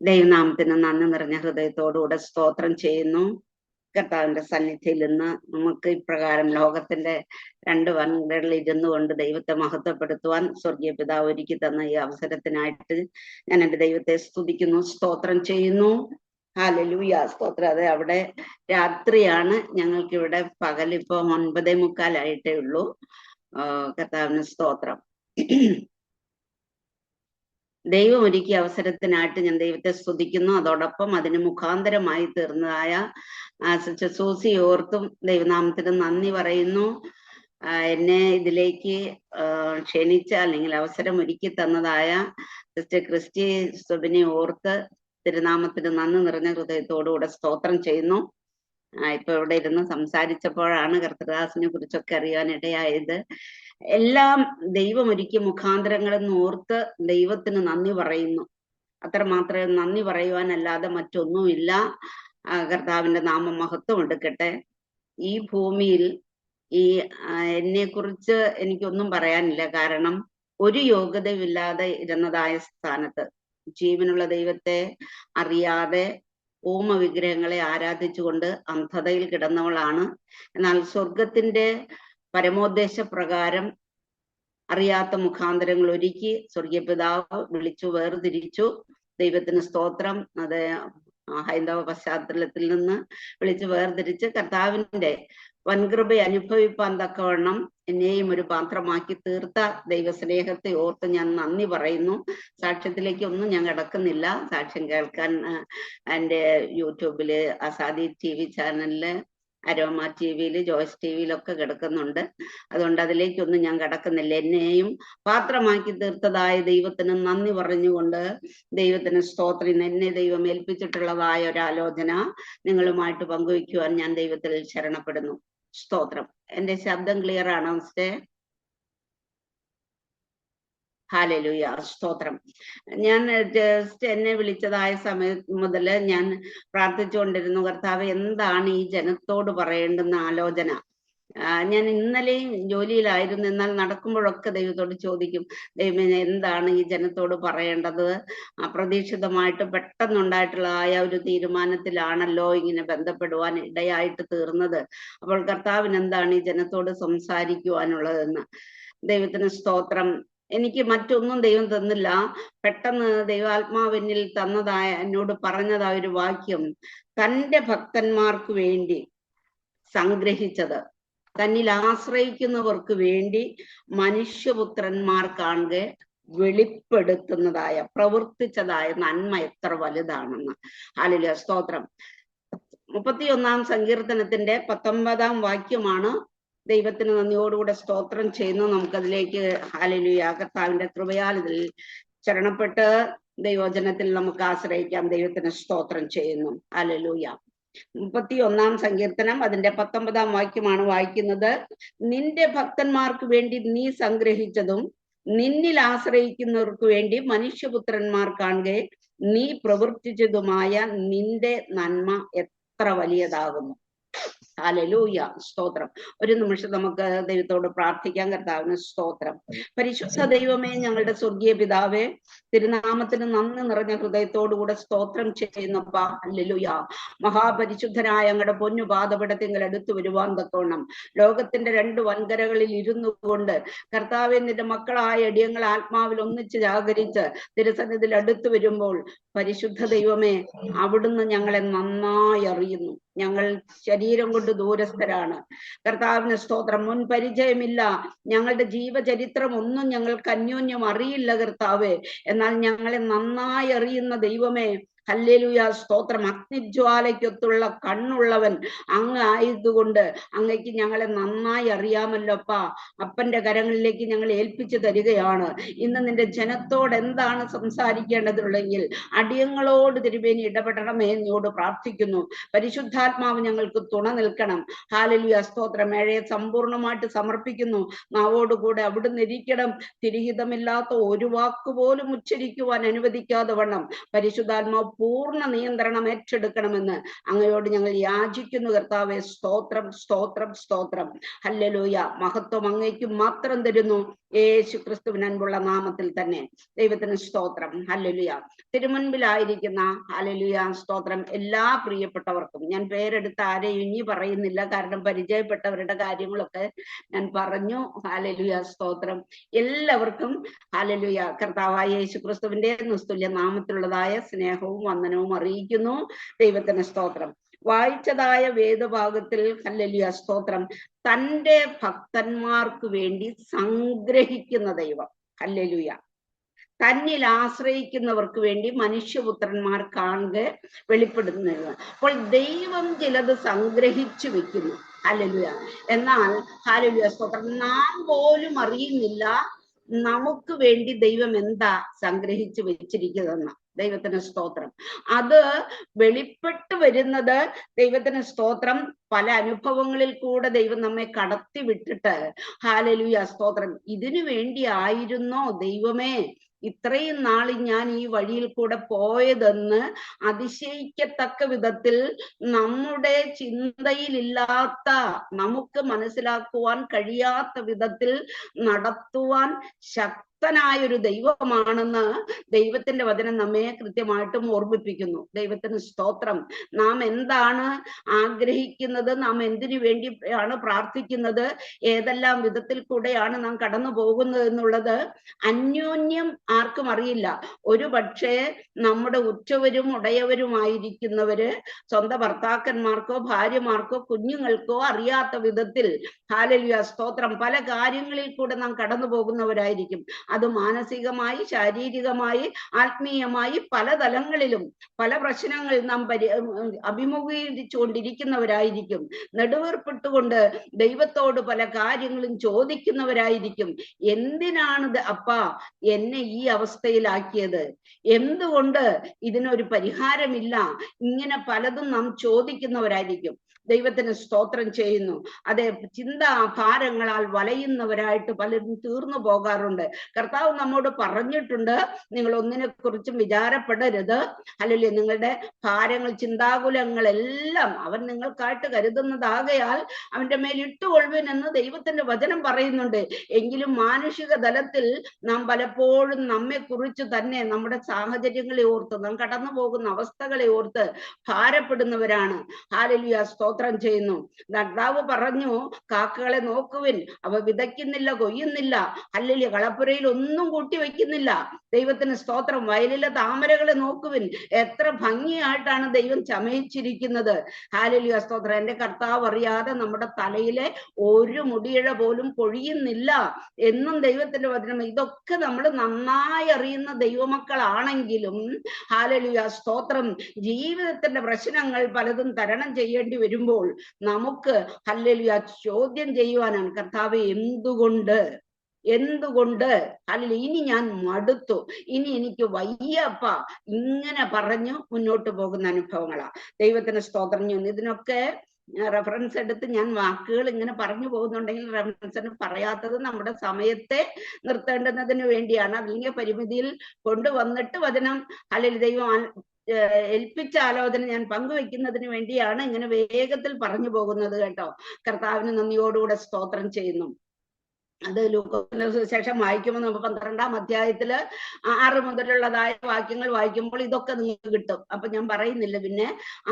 ദൈവനാമത്തിന് നന്ദി നിറഞ്ഞ ഹൃദയത്തോടുകൂടെ സ്തോത്രം ചെയ്യുന്നു. കർത്താവിന്റെ സന്നിധിയിൽ നിന്ന് നമുക്ക് ഇപ്രകാരം ലോകത്തിന്റെ രണ്ട് വൻകളിൽ ഇരുന്നു കൊണ്ട് ദൈവത്തെ മഹത്വപ്പെടുത്തുവാൻ സ്വർഗീയ പിതാവ് ഒരുക്കി തന്ന ഈ അവസരത്തിനായിട്ട് ഞാൻ എൻ്റെ ദൈവത്തെ സ്തുതിക്കുന്നു, സ്തോത്രം ചെയ്യുന്നു. ഹല്ലേലൂയ, സ്തോത്രം. അതെ, അവിടെ രാത്രിയാണ്, ഞങ്ങൾക്കിവിടെ പകലിപ്പോ 9:45 ഉള്ളൂ. കർത്താവിന് സ്തോത്രം. ദൈവം ഒരുക്കിയ അവസരത്തിനായിട്ട് ഞാൻ ദൈവത്തെ സ്തുതിക്കുന്നു. അതോടൊപ്പം അതിന് മുഖാന്തരമായി തീർന്നതായ സിസ്റ്റർ സൂസി ഓർത്തും ദൈവനാമത്തിന് നന്ദി പറയുന്നു. എന്നെ ഇതിലേക്ക് ക്ഷണിച്ച അല്ലെങ്കിൽ അവസരം ഒരുക്കി തന്നതായ സിസ്റ്റർ ക്രിസ്റ്റി സുബിനെ ഓർത്ത് തിരുനാമത്തിന് നന്ദി നിറഞ്ഞ ഹൃദയത്തോടുകൂടെ സ്തോത്രം ചെയ്യുന്നു. ഇപ്പൊ ഇവിടെ ഇരുന്ന് സംസാരിച്ചപ്പോഴാണ് കർത്തൃദാസിനെ കുറിച്ചൊക്കെ അറിയാനിടയായത്. എല്ലാം ദൈവം ഒരുക്കിയ മുഖാന്തരങ്ങളെന്ന് ഓർത്ത് ദൈവത്തിന് നന്ദി പറയുന്നു. അത്രമാത്രമേ നന്ദി പറയുവാനല്ലാതെ മറ്റൊന്നുമില്ല. കർത്താവിന്റെ നാമം മഹത്വം എടുക്കട്ടെ. ഈ ഭൂമിയിൽ എന്നെ കുറിച്ച് എനിക്കൊന്നും പറയാനില്ല. കാരണം ഒരു യോഗ്യതയില്ലാതെ ഇരുന്നതായ സ്ഥാനത്ത് ജീവനുള്ള ദൈവത്തെ അറിയാതെ ഓമ വിഗ്രഹങ്ങളെ ആരാധിച്ചുകൊണ്ട് അന്ധതയിൽ കിടന്നവളാണ്. എന്നാൽ സ്വർഗത്തിന്റെ പരമോദ്ദേശ പ്രകാരം അറിയാത്ത മുഖാന്തരങ്ങൾ ഒരുക്കി സ്വർഗീയ പിതാവ് വിളിച്ചു വേർതിരിച്ചു. ദൈവത്തിന് സ്തോത്രം. അത് ഹൈന്ദവ പശ്ചാത്തലത്തിൽ നിന്ന് വിളിച്ചു വേർതിരിച്ച് കർത്താവിന്റെ വൻകൃപ അനുഭവിപ്പാൻ തക്കവണ്ണം എന്നെയും ഒരു പാത്രമാക്കി തീർത്ത ദൈവസ്നേഹത്തെ ഓർത്ത് ഞാൻ നന്ദി പറയുന്നു. സാക്ഷ്യത്തിലേക്ക് ഒന്നും ഞാൻ കിടക്കുന്നില്ല. സാക്ഷ്യം കേൾക്കാൻ എൻ്റെ യൂട്യൂബില് അസാദി TV ചാനലില്, അരോമ TV-യിൽ, ജോയ്സ് TV-യിലൊക്കെ കിടക്കുന്നുണ്ട്. അതുകൊണ്ട് അതിലേക്കൊന്നും ഞാൻ കിടക്കുന്നില്ല. എന്നെയും പാത്രമാക്കി തീർത്തതായ ദൈവത്തിന് നന്ദി പറഞ്ഞുകൊണ്ട് ദൈവത്തിന് സ്തോത്രം. എന്നെ ദൈവം ഏൽപ്പിച്ചിട്ടുള്ളതായ ഒരാലോചന നിങ്ങളുമായിട്ട് പങ്കുവയ്ക്കുവാൻ ഞാൻ ദൈവത്തിൽ ശരണപ്പെടുന്നു. സ്തോത്രം. എന്റെ ശബ്ദം ക്ലിയർ ആണോ സിസ്റ്റേ? ഹല്ലേലൂയ, സ്തോത്രം. ഞാൻ ജസ്റ്റ് എന്നെ വിളിച്ചതായ സമയം മുതൽ ഞാൻ പ്രാർത്ഥിച്ചുകൊണ്ടിരുന്നു, കർത്താവ് എന്താണ് ഈ ജനത്തോട് പറയേണ്ടുന്ന ആലോചന. ഞാൻ ഇന്നലെയും ജോലിയിലായിരുന്നു. എന്നാൽ നടക്കുമ്പോഴൊക്കെ ദൈവത്തോട് ചോദിക്കും, ദൈവമേ എന്താണ് ഈ ജനത്തോട് പറയേണ്ടത്? അപ്രതീക്ഷിതമായിട്ട് പെട്ടെന്നുണ്ടായിട്ടുള്ളതായ ഒരു തീരുമാനത്തിലാണല്ലോ ഇങ്ങനെ ബന്ധപ്പെടുവാൻ ഇടയായിട്ട് തീർന്നത്. അപ്പോൾ കർത്താവിന് എന്താണ് ഈ ജനത്തോട് സംസാരിക്കുവാനുള്ളതെന്ന്. ദൈവത്തിന് സ്തോത്രം. എനിക്ക് മറ്റൊന്നും ദൈവം തന്നില്ല. പെട്ടെന്ന് ദൈവാത്മാവിനിൽ തന്നതായ, എന്നോട് പറഞ്ഞതായ ഒരു വാക്യം, തൻ്റെ ഭക്തന്മാർക്ക് വേണ്ടി സംഗ്രഹിച്ചത്, തന്നിൽ ആശ്രയിക്കുന്നവർക്ക് വേണ്ടി മനുഷ്യപുത്രന്മാർക്കാണ് വെളിപ്പെടുത്തുന്നതായ, പ്രവർത്തിച്ചതായ നന്മ എത്ര വലുതാണെന്ന്. ഹല്ലേലൂയ, സ്തോത്രം. 31-ാം സങ്കീർത്തനത്തിന്റെ 19-ാം വാക്യമാണ്. ദൈവത്തിന് നന്ദിയോടുകൂടെ സ്തോത്രം ചെയ്യുന്നു. നമുക്കതിലേക്ക് ഹല്ലേലൂയ, കർത്താവിന്റെ കൃപയാൽ ഇതിൽ ശരണപ്പെട്ട് ദൈവവചനത്തിൽ നമുക്ക് ആശ്രയിക്കാം. ദൈവത്തിന് സ്തോത്രം ചെയ്യുന്നു. ഹല്ലേലൂയ. 31-ാം സങ്കീർത്തനം അതിന്റെ 19-ാം വാക്യമാണ് വായിക്കുന്നത്. നിന്റെ ഭക്തന്മാർക്ക് വേണ്ടി നീ സംഗ്രഹിച്ചതും നിന്നിൽ ആശ്രയിക്കുന്നവർക്ക് വേണ്ടി മനുഷ്യപുത്രന്മാർക്കാണ് നീ പ്രവർത്തിച്ചതുമായ നിന്റെ നന്മ എത്ര വലിയതാകുന്നു. ഹല്ലേലൂയ, സ്തോത്രം. ഒരു നിമിഷം നമുക്ക് ദൈവത്തോട് പ്രാർത്ഥിക്കാം. കർത്താവിന് സ്തോത്രം. പരിശുദ്ധ ദൈവമേ, ഞങ്ങളുടെ സ്വർഗീയ പിതാവേ, തിരുനാമത്തിന് നന്ദി നിറഞ്ഞ ഹൃദയത്തോടുകൂടെ സ്തോത്രം ചെയ്യുന്നപ്പാ. ഹല്ലേലൂയ. മഹാപരിശുദ്ധനായ ഞങ്ങളുടെ പൊന്നു പാദപീഠത്തിങ്കൽ അടുത്ത് വരുവാൻ തക്കവണ്ണം ലോകത്തിന്റെ രണ്ട് വൻകരകളിൽ ഇരുന്നു കൊണ്ട് കർത്താവെ, നിന്റെ മക്കളായ അടിയങ്ങൾ ആത്മാവിൽ ഒന്നിച്ച് ജാഗരിച്ച് തിരുസന്നിധിയിൽ അടുത്ത് വരുമ്പോൾ പരിശുദ്ധ ദൈവമേ, അവിടുന്ന് ഞങ്ങളെ നന്നായി അറിയുന്നു. ഞങ്ങൾ ശരീരം കൊണ്ട് ദൂരസ്ഥരാണ്. കർത്താവിന് സ്തോത്രം. മുൻ പരിചയമില്ല, ഞങ്ങളുടെ ജീവചരിത്രം ഒന്നും ഞങ്ങൾക്ക് അന്യോന്യം അറിയില്ല കർത്താവേ. എന്നാൽ ഞങ്ങളെ നന്നായി അറിയുന്ന ദൈവമേ, ഹല്ലേലൂയ, സ്തോത്രം. അഗ്നിജ്വാലയ്ക്കൊത്തുള്ള കണ്ണുള്ളവൻ അങ്ങ് ആയതുകൊണ്ട് അങ്ങയ്ക്ക് ഞങ്ങളെ നന്നായി അറിയാമല്ലോപ്പാ. അപ്പന്റെ കരങ്ങളിലേക്ക് ഞങ്ങൾ ഏൽപ്പിച്ചു തരികയാണ്. ഇന്ന് നിന്റെ ജനത്തോട് എന്താണ് സംസാരിക്കേണ്ടതുള്ളെങ്കിൽ അടിയങ്ങളോട് തിരുമേനി ഇടപെടണമേ എന്നോട് പ്രാർത്ഥിക്കുന്നു. പരിശുദ്ധാത്മാവ് ഞങ്ങൾക്ക് തുണ നിൽക്കണം. ഹല്ലേലൂയ, സ്തോത്രം. മേഴയെ സമ്പൂർണമായിട്ട് സമർപ്പിക്കുന്നു. നാവോടുകൂടെ അവിടുന്ന് ഇരിക്കണം. തിരിഹിതമില്ലാത്ത ഒരു വാക്കുപോലും ഉച്ചരിക്കുവാൻ അനുവദിക്കാതെ വണ്ണം പരിശുദ്ധാത്മാവ് പൂർണ്ണ നിയന്ത്രണം ഏറ്റെടുക്കണമെന്ന് അങ്ങയോട് ഞങ്ങൾ യാചിക്കുന്നു കർത്താവേ. സ്തോത്രം, സ്തോത്രം, സ്തോത്രം. ഹല്ലേലൂയ. മഹത്വം അങ്ങേക്ക് മാത്രം തരുന്നു. യേശു ക്രിസ്തുവിന് അൻപുള്ള നാമത്തിൽ തന്നെ ദൈവത്തിന് സ്തോത്രം. ഹല്ലേലൂയ. തിരുമുൻപിലായിരിക്കുന്ന ഹല്ലേലൂയ സ്തോത്രം എല്ലാ പ്രിയപ്പെട്ടവർക്കും ഞാൻ പേരെടുത്ത് ആരെയും ഇനി പറയുന്നില്ല, കാരണം പരിചയപ്പെട്ടവരുടെ കാര്യങ്ങളൊക്കെ ഞാൻ പറഞ്ഞു. ഹല്ലേലൂയ സ്തോത്രം. എല്ലാവർക്കും ഹല്ലേലൂയ കർത്താവായ യേശു ക്രിസ്തുവിന്റെ നിസ്തുല്യ നാമത്തിലുള്ളതായ സ്നേഹവും വന്ദനവും അറിയിക്കുന്നു. ദൈവത്തിന് സ്തോത്രം. വായിച്ചതായ വേദഭാഗത്തിൽ ഹല്ലേലൂയ സ്തോത്രം തന്റെ ഭക്തന്മാർക്ക് വേണ്ടി സംഗ്രഹിക്കുന്ന ദൈവം. ഹല്ലേലൂയ. തന്നിൽ ആശ്രയിക്കുന്നവർക്ക് വേണ്ടി മനുഷ്യപുത്രന്മാർ കാണുക വെളിപ്പെടുന്നത്. അപ്പോൾ ദൈവം ചിലത് സംഗ്രഹിച്ചു വെക്കുന്നു. ഹല്ലേലൂയ. എന്നാൽ ഹല്ലേലൂയ സ്തോത്രം നാം പോലും അറിയുന്നില്ല നമുക്ക് വേണ്ടി ദൈവം എന്താ സംഗ്രഹിച്ചു വെച്ചിരിക്കുന്നതെന്ന്. ദൈവത്തിന് സ്തോത്രം. അത് വെളിപ്പെട്ട് വരുന്നത് ദൈവത്തിന് സ്തോത്രം പല അനുഭവങ്ങളിൽ കൂടെ ദൈവം നമ്മെ കടത്തി വിട്ടിട്ട് ഹല്ലേലൂയ സ്തോത്രം ഇതിനു വേണ്ടി ആയിരുന്നോ ദൈവമേ ഇത്രയും നാൾ ഞാൻ ഈ വഴിയിൽ കൂടെ പോയതെന്ന് അതിശയിക്കത്തക്ക വിധത്തിൽ നമ്മുടെ ചിന്തയിലില്ലാത്ത, നമുക്ക് മനസ്സിലാക്കുവാൻ കഴിയാത്ത വിധത്തിൽ നടത്തുവാൻ ശക്തനായൊരു ദൈവമാണെന്ന് ദൈവത്തിന്റെ വചനം നമ്മെ കൃത്യമായിട്ടും ഓർമ്മിപ്പിക്കുന്നു. ദൈവത്തിന് സ്തോത്രം. നാം എന്താണ് ആഗ്രഹിക്കുന്നത്, നാം എന്തിനു വേണ്ടിയാണ് പ്രാർത്ഥിക്കുന്നത്, ഏതെല്ലാം വിധത്തിൽ കൂടെയാണ് നാം കടന്നു പോകുന്നത് എന്നുള്ളത് അന്യോന്യം ആർക്കും അറിയില്ല. ഒരു പക്ഷേ നമ്മുടെ ഉറ്റവരും ഉടയവരുമായിരിക്കുന്നവര് സ്വന്തം ഭർത്താക്കന്മാർക്കോ ഭാര്യമാർക്കോ കുഞ്ഞുങ്ങൾക്കോ അറിയാത്ത വിധത്തിൽ ഹല്ലേലൂയ സ്തോത്രം പല കാര്യങ്ങളിൽ കൂടെ നാം കടന്നു പോകുന്നവരായിരിക്കും. അത് മാനസികമായി, ശാരീരികമായി, ആത്മീയമായി പല തലങ്ങളിലും പല പ്രശ്നങ്ങൾ നാം അഭിമുഖീകരിച്ചുകൊണ്ടിരിക്കുന്നവരായിരിക്കും. നെടുവേർപ്പെട്ടുകൊണ്ട് ദൈവത്തോട് പല കാര്യങ്ങളും ചോദിക്കുന്നവരായിരിക്കും. എന്തിനാണ് അപ്പാ എന്നെ ഈ അവസ്ഥയിലാക്കിയത്, എന്തുകൊണ്ട് ഇതിനൊരു പരിഹാരമില്ല, ഇങ്ങനെ പലതും നാം ചോദിക്കുന്നവരായിരിക്കും. ദൈവത്തിന് സ്തോത്രം ചെയ്യുന്നു. അതെ, ചിന്താ ഭാരങ്ങളാൽ വലയുന്നവരായിട്ട് പലരും തീർന്നു പോകാറുണ്ട്. കർത്താവ് നമ്മോട് പറഞ്ഞിട്ടുണ്ട്, നിങ്ങൾ ഒന്നിനെ കുറിച്ചും വിചാരപ്പെടരുത്, അല്ലെങ്കിൽ നിങ്ങളുടെ ഭാരങ്ങൾ ചിന്താകുലങ്ങളെല്ലാം അവൻ നിങ്ങൾക്കായിട്ട് കരുതുന്നതാകയാൽ അവന്റെ മേൽ ഇട്ടുകൊള്ളുവിൻ എന്ന് ദൈവത്തിന്റെ വചനം പറയുന്നുണ്ട്. എങ്കിലും മാനുഷിക തലത്തിൽ നാം പലപ്പോഴും നമ്മെ കുറിച്ച് തന്നെ നമ്മുടെ സാഹചര്യങ്ങളെ ഓർത്ത്, നാം കടന്നു പോകുന്ന അവസ്ഥകളെ ഓർത്ത് ഭാരപ്പെടുന്നവരാണ്. ഹല്ലേലൂയ സ്തോത്രം ചെയ്യുന്നു. കർത്താവ് പറഞ്ഞു, കാക്കകളെ നോക്കുവിൻ, അവ വിതയ്ക്കുന്നില്ല, കൊയ്യുന്നില്ല, ഹല്ലേലൂയ കളപ്പുരയിൽ ഒന്നും കൂട്ടി വെക്കുന്നില്ല. ദൈവത്തിന് സ്തോത്രം. വയലിലെ താമരകളെ നോക്കുവിൻ, എത്ര ഭംഗിയായിട്ടാണ് ദൈവം ചമയിച്ചിരിക്കുന്നത്. ഹല്ലേലൂയ സ്തോത്രം. എന്റെ കർത്താവ് അറിയാതെ നമ്മുടെ തലയിലെ ഒരു മുടിയിഴ പോലും പൊഴിയുന്നില്ല എന്നും ദൈവത്തിന്റെ വചനം. ഇതൊക്കെ നമ്മൾ നന്നായി അറിയുന്ന ദൈവമക്കളാണെങ്കിലും ഹല്ലേലൂയ സ്തോത്രം ജീവിതത്തിന്റെ പ്രശ്നങ്ങൾ പലതും തരണം ചെയ്യേണ്ടി വരുമ്പോൾ നമുക്ക് ഹല്ലേലൂയ ചോദ്യം ചെയ്യുവാനാണ്, കർത്താവേ എന്തുകൊണ്ട് അല്ലെങ്കിൽ ഇനി ഞാൻ മടുത്തു, ഇനി എനിക്ക് വയ്യപ്പ, ഇങ്ങനെ പറഞ്ഞു മുന്നോട്ട് പോകുന്ന അനുഭവങ്ങളാ. ദൈവത്തിന് സ്തോത്രം. ഇതിനൊക്കെ റെഫറൻസ് എടുത്ത് ഞാൻ വാക്കുകൾ ഇങ്ങനെ പറഞ്ഞു പോകുന്നുണ്ടെങ്കിൽ റെഫറൻസിന് പറയാത്തത് നമ്മുടെ സമയത്തെ നിർത്തേണ്ടുന്നതിന് വേണ്ടിയാണ്. അല്ലെങ്കിൽ പരിമിതിയിൽ കൊണ്ടുവന്നിട്ട് വചനം അല്ലെങ്കിൽ ദൈവം ഏൽപ്പിച്ച ആലോചന ഞാൻ പങ്കുവെക്കുന്നതിന് വേണ്ടിയാണ് ഇങ്ങനെ വേഗത്തിൽ പറഞ്ഞു പോകുന്നത് കേട്ടോ. കർത്താവിന് നന്ദിയോടുകൂടെ സ്തോത്രം ചെയ്യുന്നു. അത് ലൂക്കോസിന്റെ സുവിശേഷം വായിക്കുമ്പോൾ നമുക്ക് 12-ാം അധ്യായത്തില് 6 മുതലുള്ളതായ വാക്യങ്ങൾ വായിക്കുമ്പോൾ ഇതൊക്കെ നിങ്ങൾക്ക് കിട്ടും. അപ്പൊ ഞാൻ പറയുന്നില്ല. പിന്നെ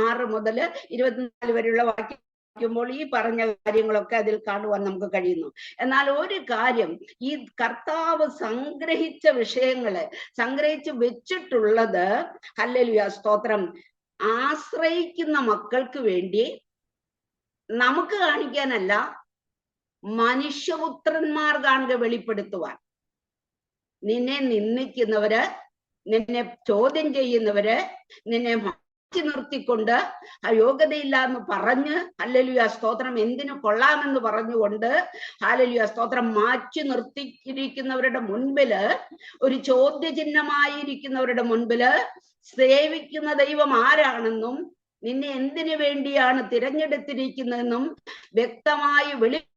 6 മുതൽ 24 വരെയുള്ള വാക്യം ുമ്പോൾ ഈ പറഞ്ഞ കാര്യങ്ങളൊക്കെ അതിൽ കാണുവാൻ നമുക്ക് കഴിയുന്നു. എന്നാൽ ഒരു കാര്യം, ഈ കർത്താവ് സംഗ്രഹിച്ച വിഷയങ്ങള് സംഗ്രഹിച്ച് വെച്ചിട്ടുള്ളത് ഹല്ലേലൂയ സ്തോത്രം ആശ്രയിക്കുന്ന മക്കൾക്ക് വേണ്ടി നമുക്ക് കാണിക്കാനല്ല, മനുഷ്യപുത്രന്മാർ കാണുക വെളിപ്പെടുത്തുവാൻ. നിന്നെ നിന്ദിക്കുന്നവര്, നിന്നെ ചോദ്യം ചെയ്യുന്നവര്, നിന്നെ നിർത്തിക്കൊണ്ട് യോഗ്യതയില്ല എന്ന് പറഞ്ഞ് ഹല്ലേലൂയ സ്തോത്രം എന്തിനു കൊള്ളാമെന്ന് പറഞ്ഞുകൊണ്ട് ഹല്ലേലൂയ സ്തോത്രം മാറ്റി നിർത്തിയിരിക്കുന്നവരുടെ മുൻപില്, ഒരു ചോദ്യചിഹ്നമായിരിക്കുന്നവരുടെ മുൻപില് സേവിക്കുന്ന ദൈവം ആരാണെന്നും നിന്നെ എന്തിനു വേണ്ടിയാണ് തിരഞ്ഞെടുത്തിരിക്കുന്നതെന്നും വ്യക്തമായി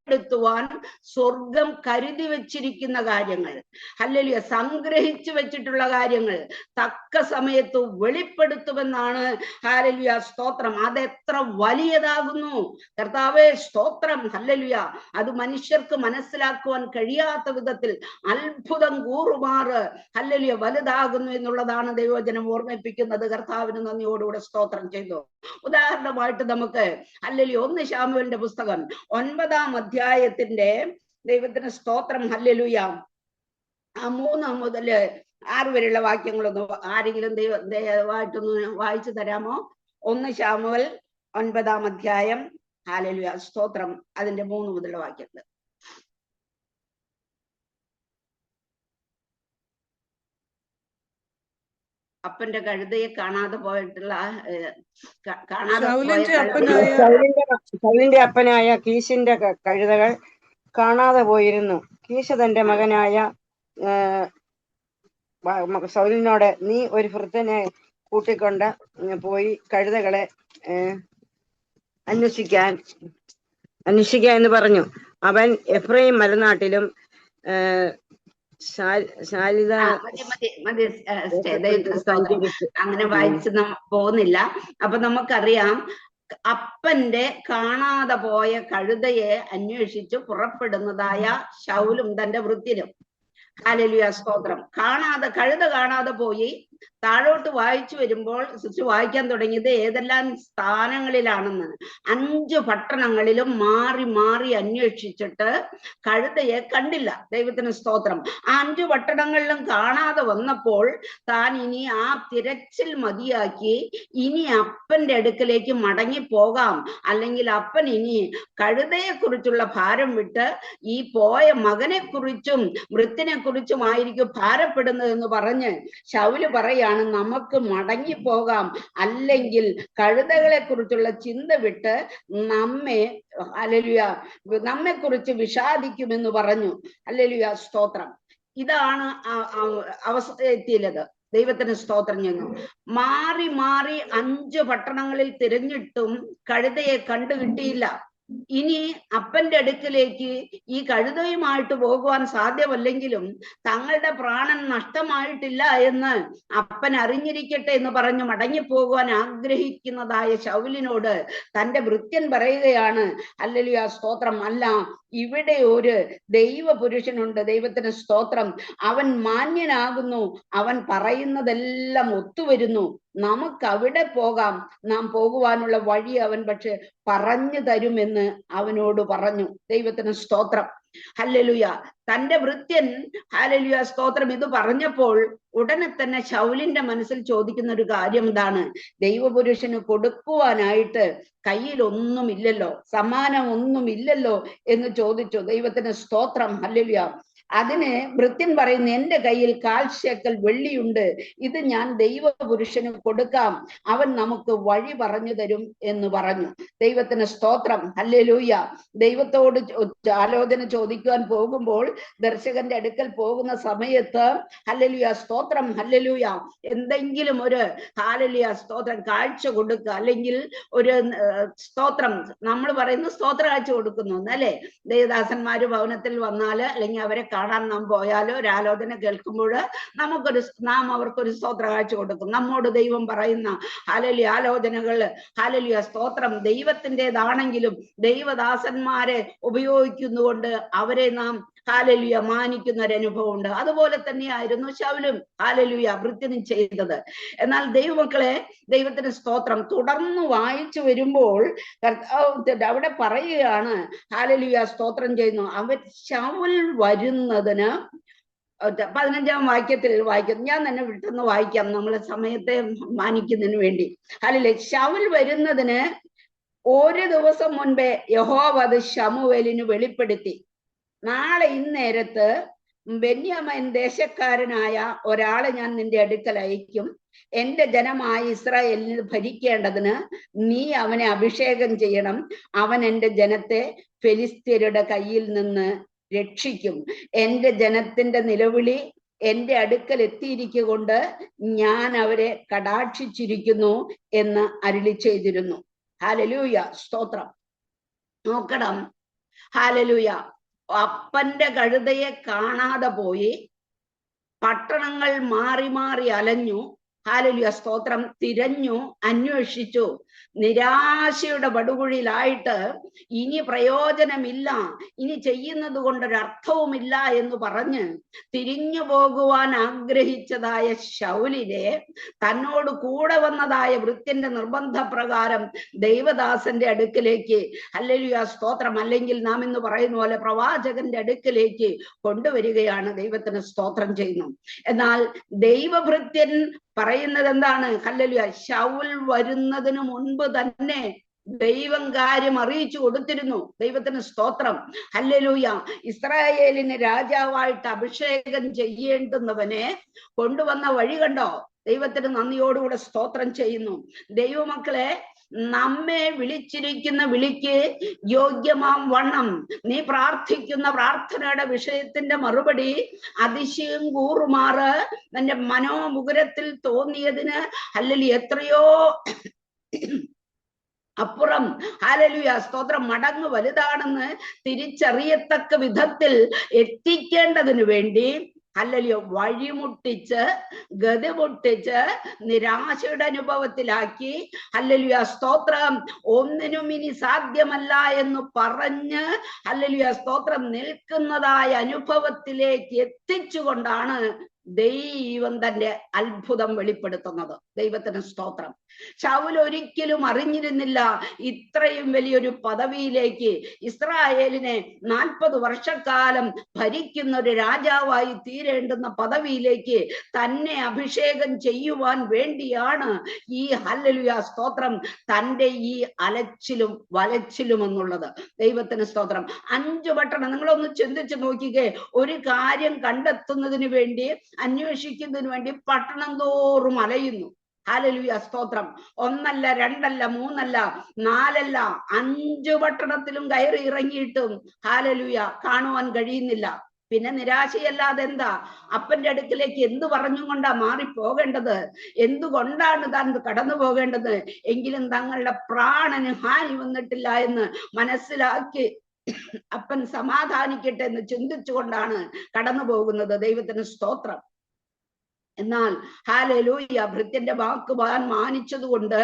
വെളിപ്പെടുത്തുവാൻ സ്വർഗം കരുതി വെച്ചിരിക്കുന്ന കാര്യങ്ങൾ, ഹല്ലേലൂയ, സംഗ്രഹിച്ചു വെച്ചിട്ടുള്ള കാര്യങ്ങൾ തക്ക സമയത്ത് വെളിപ്പെടുത്തുമെന്നാണ്. ഹല്ലേലൂയ, സ്തോത്രം. അതെത്ര വലിയതാകുന്നു കർത്താവേ, സ്തോത്രം. ഹല്ലേലൂയ, അത് മനുഷ്യർക്ക് മനസ്സിലാക്കുവാൻ കഴിയാത്ത വിധത്തിൽ അത്ഭുതം കൂറുമാറ് ഹല്ലേലൂയ വലുതാകുന്നു എന്നുള്ളതാണ് ദൈവവചനം ഓർമ്മിപ്പിക്കുന്നത്. കർത്താവിന് നന്ദിയോടുകൂടെ സ്തോത്രം ചെയ്തു. ഉദാഹരണമായിട്ട് നമുക്ക് ഹല്ലേലൂയ 1 ശമൂവേലിന്റെ പുസ്തകം 9-ാം അധ്യായത്തിന്റെ ദൈവത്തിന് സ്തോത്രം ഹല്ലേലൂയ 3 മുതൽ 6 വരെയുള്ള വാക്യങ്ങളൊന്ന് ആരെങ്കിലും ദയവായിട്ടൊന്ന് വായിച്ചു തരാമോ? 1 ശമൂവേൽ 9-ാം അധ്യായം ഹല്ലേലൂയ സ്തോത്രം അതിന്റെ 3 മുതലുള്ള വാക്യങ്ങൾ. അപ്പന്റെ കഴുതയെ കാണാതെ പോയിട്ടുള്ള സൗലിന്റെ അപ്പനായ കീശിന്റെ കഴുതകൾ കാണാതെ പോയിരുന്നു. കീശ തന്റെ മകനായ സൗലിനോട്, നീ ഒരു വൃദ്ധനെ കൂട്ടിക്കൊണ്ട് പോയി കഴുതകളെ അന്വേഷിക്കാൻ എന്ന് പറഞ്ഞു. അവൻ എഫ്രൈം മലനാട്ടിലും അങ്ങനെ വായിച്ച് പോകുന്നില്ല. അപ്പൊ നമുക്കറിയാം, അപ്പന്റെ കാണാതെ പോയ കഴുതയെ അന്വേഷിച്ച് പുറപ്പെടുന്നതായ ശൗലും തന്റെ വൃത്തിനും. ഹല്ലേലൂയ സ്തോത്രം. കഴുത കാണാതെ പോയി. താഴോട്ട് വായിച്ചു വരുമ്പോൾ വായിക്കാൻ തുടങ്ങിയത് ഏതെല്ലാം സ്ഥാനങ്ങളിലാണെന്ന്. 5 പട്ടണങ്ങളിലും മാറി മാറി അന്വേഷിച്ചിട്ട് കഴുതയെ കണ്ടില്ല. ദൈവത്തിന് സ്തോത്രം. ആ 5 പട്ടണങ്ങളിലും കാണാതെ വന്നപ്പോൾ താൻ ഇനി ആ തിരച്ചിൽ മതിയാക്കി ഇനി അപ്പന്റെ അടുക്കലേക്ക് മടങ്ങി പോകാം, അല്ലെങ്കിൽ അപ്പൻ ഇനി കഴുതയെ കുറിച്ചുള്ള ഭാരം വിട്ട് ഈ പോയ മകനെ കുറിച്ചും വൃത്തിനെ കുറിച്ചുമായിരിക്കും ഭാരപ്പെടുന്നതെന്ന് പറഞ്ഞ് ശൗല് പറയാണ്, നമുക്ക് മടങ്ങി പോകാം, അല്ലെങ്കിൽ കഴുതകളെ കുറിച്ചുള്ള ചിന്ത വിട്ട് നമ്മെ കുറിച്ച് വിഷാദിക്കുമെന്ന് പറഞ്ഞു. ഹല്ലേലൂയ സ്തോത്രം. ഇതാണ് അവസ്ഥ എത്തിയത്. ദൈവത്തിന് സ്തോത്രം ചെയ്യുന്നു. മാറി മാറി 5 പട്ടണങ്ങളിൽ തിരഞ്ഞിട്ടും കഴുതയെ കണ്ടു കിട്ടിയില്ല. ഇനി അപ്പന്റെ അടുക്കിലേക്ക് ഈ കഴുതയുമായിട്ട് പോകുവാൻ സാധ്യമല്ലെങ്കിലും തങ്ങളുടെ പ്രാണൻ നഷ്ടമായിട്ടില്ല എന്ന് അപ്പൻ അറിഞ്ഞിരിക്കട്ടെ എന്ന് പറഞ്ഞു മടങ്ങിപ്പോകുവാൻ ആഗ്രഹിക്കുന്നതായ ശൗലിനോട് തന്റെ ഭൃത്യൻ പറയുകയാണ്, ഹല്ലേലൂയ സ്തോത്രം, അല്ല, ഇവിടെ ഒരു ദൈവപുരുഷനുണ്ട്. ദൈവത്തിന് സ്തോത്രം. അവൻ മാന്യനാകുന്നു, അവൻ പറയുന്നതെല്ലാം ഒത്തുവരുന്നു, നമുക്ക് അവിടെ പോകാം, നാം പോകുവാനുള്ള വഴി അവൻ പക്ഷെ പറഞ്ഞു തരുമെന്ന് അവനോട് പറഞ്ഞു. ദൈവത്തിന് സ്തോത്രം. ഹല്ലേലൂയ. തന്റെ ഭൃത്യൻ ഹല്ലേലൂയ സ്തോത്രം ഇത് പറഞ്ഞപ്പോൾ ഉടനെ തന്നെ ശൗലിന്റെ മനസ്സിൽ ചോദിക്കുന്ന ഒരു കാര്യം എന്താണ്? ദൈവപുരുഷന് കൊടുക്കുവാനായിട്ട് കയ്യിൽ ഒന്നുമില്ലല്ലോ, സമ്മാനം ഒന്നുമില്ലല്ലോ എന്ന് ചോദിച്ചു. ദൈവത്തിന് സ്തോത്രം. ഹല്ലേലൂയ. അതിന് ഭൃത്യൻ പറയുന്നു, എന്റെ കയ്യിൽ 1/4 ശേക്കൽ വെള്ളിയുണ്ട്, ഇത് ഞാൻ ദൈവപുരുഷന് കൊടുക്കാം, അവൻ നമുക്ക് വഴി പറഞ്ഞു തരും എന്ന് പറഞ്ഞു. ദൈവത്തിന് സ്തോത്രം. ഹല്ലേലൂയ. ദൈവത്തോട് ആലോചന ചോദിക്കുവാൻ പോകുമ്പോൾ ദർശകന്റെ അടുക്കൽ പോകുന്ന സമയത്ത് ഹല്ലേലൂയ സ്തോത്രം, ഹല്ലേലൂയ, എന്തെങ്കിലും ഒരു ഹല്ലേലൂയ സ്തോത്രം കാഴ്ച കൊടുക്കുക, അല്ലെങ്കിൽ ഒരു സ്തോത്രം, നമ്മൾ പറയുന്ന സ്തോത്ര കാഴ്ച കൊടുക്കുന്നു അല്ലെ. ദേവദാസന്മാര് ഭവനത്തിൽ വന്നാല് അല്ലെങ്കിൽ അവരെ കാണാൻ നാം പോയാലോ ഒരു ആലോചന കേൾക്കുമ്പോൾ നാം അവർക്കൊരു സ്തോത്ര കാഴ്ച കൊടുക്കും. നമ്മോട് ദൈവം പറയുന്ന ഹല്ലേലൂയ ആലോചനകൾ ഹല്ലേലൂയ സ്തോത്രം ദൈവത്തിൻ്റെതാണെങ്കിലും ദൈവദാസന്മാരെ ഉപയോഗിക്കുന്നുകൊണ്ട് അവരെ നാം ഹല്ലേലൂയ മാനിക്കുന്ന ഒരു അനുഭവം ഉണ്ട്. അതുപോലെ തന്നെയായിരുന്നു ശൗലും ഹല്ലേലൂയ ഭൃത്യനും ചെയ്തത്. എന്നാൽ ദൈവമക്കളെ, ദൈവത്തിന് സ്തോത്രം, തുടർന്ന് വായിച്ചു വരുമ്പോൾ അവിടെ പറയുകയാണ്, ഹല്ലേലൂയ സ്തോത്രം ചെയ്യുന്നു, അവൻ ശൗൽ വരുന്നതിന് 15-ാം വാക്യത്തിൽ വായിക്കുന്നു. ഞാൻ തന്നെ വിട്ടെന്ന് വായിക്കാം, നമ്മൾ സമയത്തെ മാനിക്കുന്നതിന് വേണ്ടി. ഹല്ലേലൂയ. ശൗൽ വരുന്നതിന് ഒരു ദിവസം മുൻപേ യഹോവ അത് ശമൂവേലിന് വെളിപ്പെടുത്തി, നാളെ ഇന്നേരത്ത് ബെന്യാമീൻ ദേശക്കാരനായ ഒരാളെ ഞാൻ നിന്റെ അടുക്കൽ അയക്കും, എന്റെ ജനമായ ഇസ്രായേലിൽ ഭരിക്കേണ്ടതിന് നീ അവനെ അഭിഷേകം ചെയ്യണം, അവൻ എന്റെ ജനത്തെ ഫെലിസ്ത്യരുടെ കയ്യിൽ നിന്ന് രക്ഷിക്കും. എന്റെ ജനത്തിന്റെ നിലവിളി എന്റെ അടുക്കൽ എത്തിയിരിക്കൊണ്ട് ഞാൻ അവരെ കടാക്ഷിച്ചിരിക്കുന്നു എന്ന് അരുളി ചെയ്തിരുന്നു. ഹല്ലേലൂയ സ്തോത്രം. നോക്കണം, ഹാലലൂയ. അപ്പന്റെ കഴുതയെ കാണാതെ പോയി, പട്ടണങ്ങൾ മാറി മാറി അലഞ്ഞു. ഹാലലൂയ, സ്തോത്രം. തിരഞ്ഞു, അന്വേഷിച്ചു. നിരാശയുടെ പടുകുഴിയിലായിട്ട് ഇനി പ്രയോജനമില്ല, ഇനി ചെയ്യുന്നത് കൊണ്ടൊരർത്ഥവുമില്ല എന്ന് പറഞ്ഞ് തിരിഞ്ഞു പോകുവാൻ ആഗ്രഹിച്ചതായ ശൗലിനെ തന്നോട് കൂടെ വന്നതായ വൃത്യന്റെ നിർബന്ധപ്രകാരം ദൈവദാസന്റെ അടുക്കിലേക്ക്, ഹല്ലേലൂയ സ്തോത്രം, അല്ലെങ്കിൽ നാം ഇന്ന് പറയുന്ന പോലെ പ്രവാചകന്റെ അടുക്കിലേക്ക് കൊണ്ടുവരികയാണ്. ദൈവത്തിന് സ്തോത്രം ചെയ്യുന്നു. എന്നാൽ ദൈവഭൃത്യൻ പറയുന്നത് എന്താണ്? ഹല്ലേലൂയ, ശൗൽ വരുന്നതിന് മുൻപ് തന്നെ ദൈവം കാര്യം അറിയിച്ചു കൊടുത്തിരുന്നു. ദൈവത്തിന് സ്തോത്രം. ഹല്ലേലൂയ. ഇസ്രായേലിന് രാജാവായിട്ട് അഭിഷേകം ചെയ്യേണ്ടുന്നവനെ കൊണ്ടുവന്ന വഴി കണ്ടോ? ദൈവത്തിന് നന്ദിയോടുകൂടെ സ്തോത്രം ചെയ്യുന്നു. ദൈവമക്കളെ, നമ്മെ വിളിച്ചിരിക്കുന്ന വിളിക്ക് യോഗ്യമാം വണ്ണം നീ പ്രാർത്ഥിക്കുന്ന പ്രാർത്ഥനയുടെ വിഷയത്തിന്റെ മറുപടി അതിശയം കൂറുമാറ് നിന്റെ മനോമുകുരത്തിൽ തോന്നിയതിന് അല്ലെങ്കിൽ എത്രയോ അപ്പുറം, ഹല്ലേലൂയ സ്തോത്രം, മടങ്ങ് വലുതാണെന്ന് തിരിച്ചറിയത്തക്ക വിധത്തിൽ എത്തിക്കേണ്ടതിനു വേണ്ടി, ഹല്ലേലൂയ, വഴിമുട്ടിച്ച് ഗതിമുട്ടിച്ച് നിരാശയുടെ അനുഭവത്തിലാക്കി, ഹല്ലേലൂയ സ്തോത്രം, ഒന്നിനും ഇനി സാധ്യമല്ല എന്ന് പറഞ്ഞ്, ഹല്ലേലൂയ സ്തോത്രം, നിൽക്കുന്നതായ അനുഭവത്തിലേക്ക് എത്തിച്ചുകൊണ്ടാണ് ദൈവം തന്റെ അത്ഭുതം വെളിപ്പെടുത്തുന്നത്. ദൈവത്തിന് സ്തോത്രം. ശൗൽ ഒരിക്കലും അറിഞ്ഞിരുന്നില്ല ഇത്രയും വലിയൊരു പദവിയിലേക്ക്, ഇസ്രായേലിനെ 40 വർഷക്കാലം ഭരിക്കുന്ന ഒരു രാജാവായി തീരേണ്ടുന്ന പദവിയിലേക്ക് തന്നെ അഭിഷേകം ചെയ്യുവാൻ വേണ്ടിയാണ് ഈ ഹല്ലേലൂയ സ്തോത്രം തന്റെ ഈ അലച്ചിലും വലച്ചിലും എന്നുള്ളത്. ദൈവത്തിന് സ്തോത്രം. 5 പട്ടണം, നിങ്ങളൊന്ന് ചിന്തിച്ച് നോക്കിക്കേ. ഒരു കാര്യം കണ്ടെത്തുന്നതിന് വേണ്ടി, അന്വേഷിക്കുന്നതിന് വേണ്ടി പട്ടണം തോറും അലയുന്നു. ഹല്ലേലൂയ സ്തോത്രം. 1 അല്ല 2 അല്ല 3 അല്ല 4 അല്ല 5 പട്ടണത്തിലും കയറി ഇറങ്ങിയിട്ടും ഹല്ലേലൂയ കാണുവാൻ കഴിയുന്നില്ല. പിന്നെ നിരാശയല്ലാതെ എന്താ? അപ്പന്റെ അടുക്കിലേക്ക് എന്ത് പറഞ്ഞും കൊണ്ടാ മാറിപ്പോകേണ്ടത്? എന്തുകൊണ്ടാണ് താൻ കടന്നു പോകേണ്ടത്? എങ്കിലും തങ്ങളുടെ പ്രാണന് ഹാനി വന്നിട്ടില്ല എന്ന് മനസ്സിലാക്കി അപ്പൻ സമാധാനിക്കട്ടെ എന്ന് ചിന്തിച്ചുകൊണ്ടാണ് കടന്നു പോകുന്നത്. ദൈവത്തിന് സ്തോത്രം. എന്നാൽ ഹല്ലേലൂയ, ഭൃത്യന്റെ വാക്ക് മാനിച്ചത് കൊണ്ട്,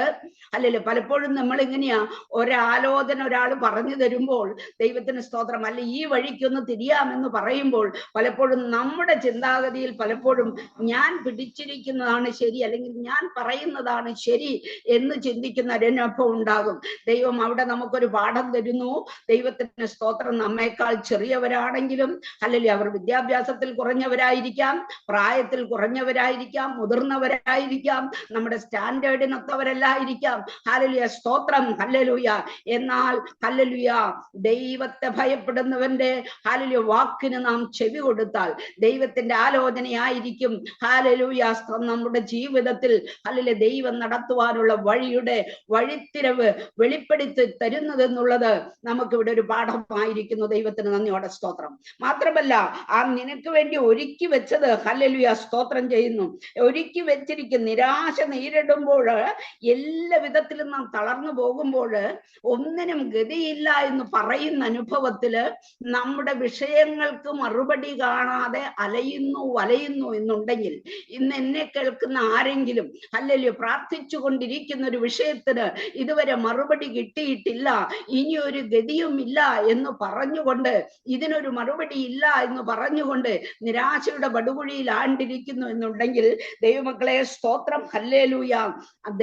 അല്ലല്ലോ, പലപ്പോഴും നമ്മൾ എങ്ങനെയാ, ഒരാലോചന ഒരാൾ പറഞ്ഞു തരുമ്പോൾ, ദൈവത്തിന് സ്തോത്രം, അല്ല ഈ വഴിക്കൊന്ന് തിരിയാമെന്ന് പറയുമ്പോൾ, പലപ്പോഴും നമ്മുടെ ചിന്താഗതിയിൽ പലപ്പോഴും ഞാൻ പിടിച്ചിരിക്കുന്നതാണ് ശരി, അല്ലെങ്കിൽ ഞാൻ പറയുന്നതാണ് ശരി എന്ന് ചിന്തിക്കുന്ന ഒരനുഭവം ഉണ്ടാകും. ദൈവം അവിടെ നമുക്കൊരു പാഠം തരുന്നു. ദൈവത്തിന് സ്തോത്രം. നമ്മേക്കാൾ ചെറിയവരാണെങ്കിലും, അല്ലെങ്കിൽ അവർ വിദ്യാഭ്യാസത്തിൽ കുറഞ്ഞവരായിരിക്കാം, പ്രായത്തിൽ കുറഞ്ഞവരായിരിക്കാം, മുതിർന്നവരായിരിക്കാം, നമ്മുടെ സ്റ്റാൻഡേർഡിനൊത്തവരല്ലായിരിക്കാം. ഹല്ലേലൂയ സ്തോത്രം. ഹല്ലേലൂയ. എന്നാൽ ഹല്ലേലൂയ, ദൈവത്തെ ഭയപ്പെടുന്നവന്റെ ഹല്ലേലൂയ വാക്കിന് നാം ചെവി കൊടുത്താൽ ദൈവത്തിന്റെ ആലോചനയായിരിക്കും ഹല്ലേലൂയ നമ്മുടെ ജീവിതത്തിൽ ഹല്ലേലൂയ ദൈവം നടത്തുവാനുള്ള വഴിത്തിരവ് വെളിപ്പെടുത്തി തരുന്നതെന്നുള്ളത് നമുക്കിവിടെ ഒരു പാഠമായിരിക്കുന്നു. ദൈവത്തിന് നന്ദിയോടെ സ്തോത്രം. മാത്രമല്ല, ആ നിനക്ക് വേണ്ടി ഒരുക്കി വെച്ചത്, ഹല്ലേലൂയ സ്തോത്രം ചെയ്യുന്നു, ഒരുക്കി വെച്ചിരിക്കും. നിരാശ നേരിടുമ്പോൾ, എല്ലാ വിധത്തിലും നാം തളർന്നു പോകുമ്പോൾ, ഒന്നിനും ഗതിയില്ല എന്ന് പറയുന്ന അനുഭവത്തില് നമ്മുടെ വിഷയങ്ങൾക്ക് മറുപടി കാണാതെ വലയുന്നു എന്നുണ്ടെങ്കിൽ, ഇന്ന് എന്നെ കേൾക്കുന്ന ആരെങ്കിലും ഹല്ലേലൂയ പ്രാർത്ഥിച്ചു കൊണ്ടിരിക്കുന്ന ഒരു വിഷയത്തിന് ഇതുവരെ മറുപടി കിട്ടിയിട്ടില്ല, ഇനി ഒരു ഗതിയും ഇല്ല എന്ന് പറഞ്ഞുകൊണ്ട്, ഇതിനൊരു മറുപടി ഇല്ല എന്ന് പറഞ്ഞുകൊണ്ട് നിരാശയുടെ പടുകുഴിയിൽ ആണ്ടിരിക്കുന്നു എന്നുണ്ടെങ്കിൽ, ദൈവമക്കളെ സ്തോത്രം, ഹല്ലേലൂയ,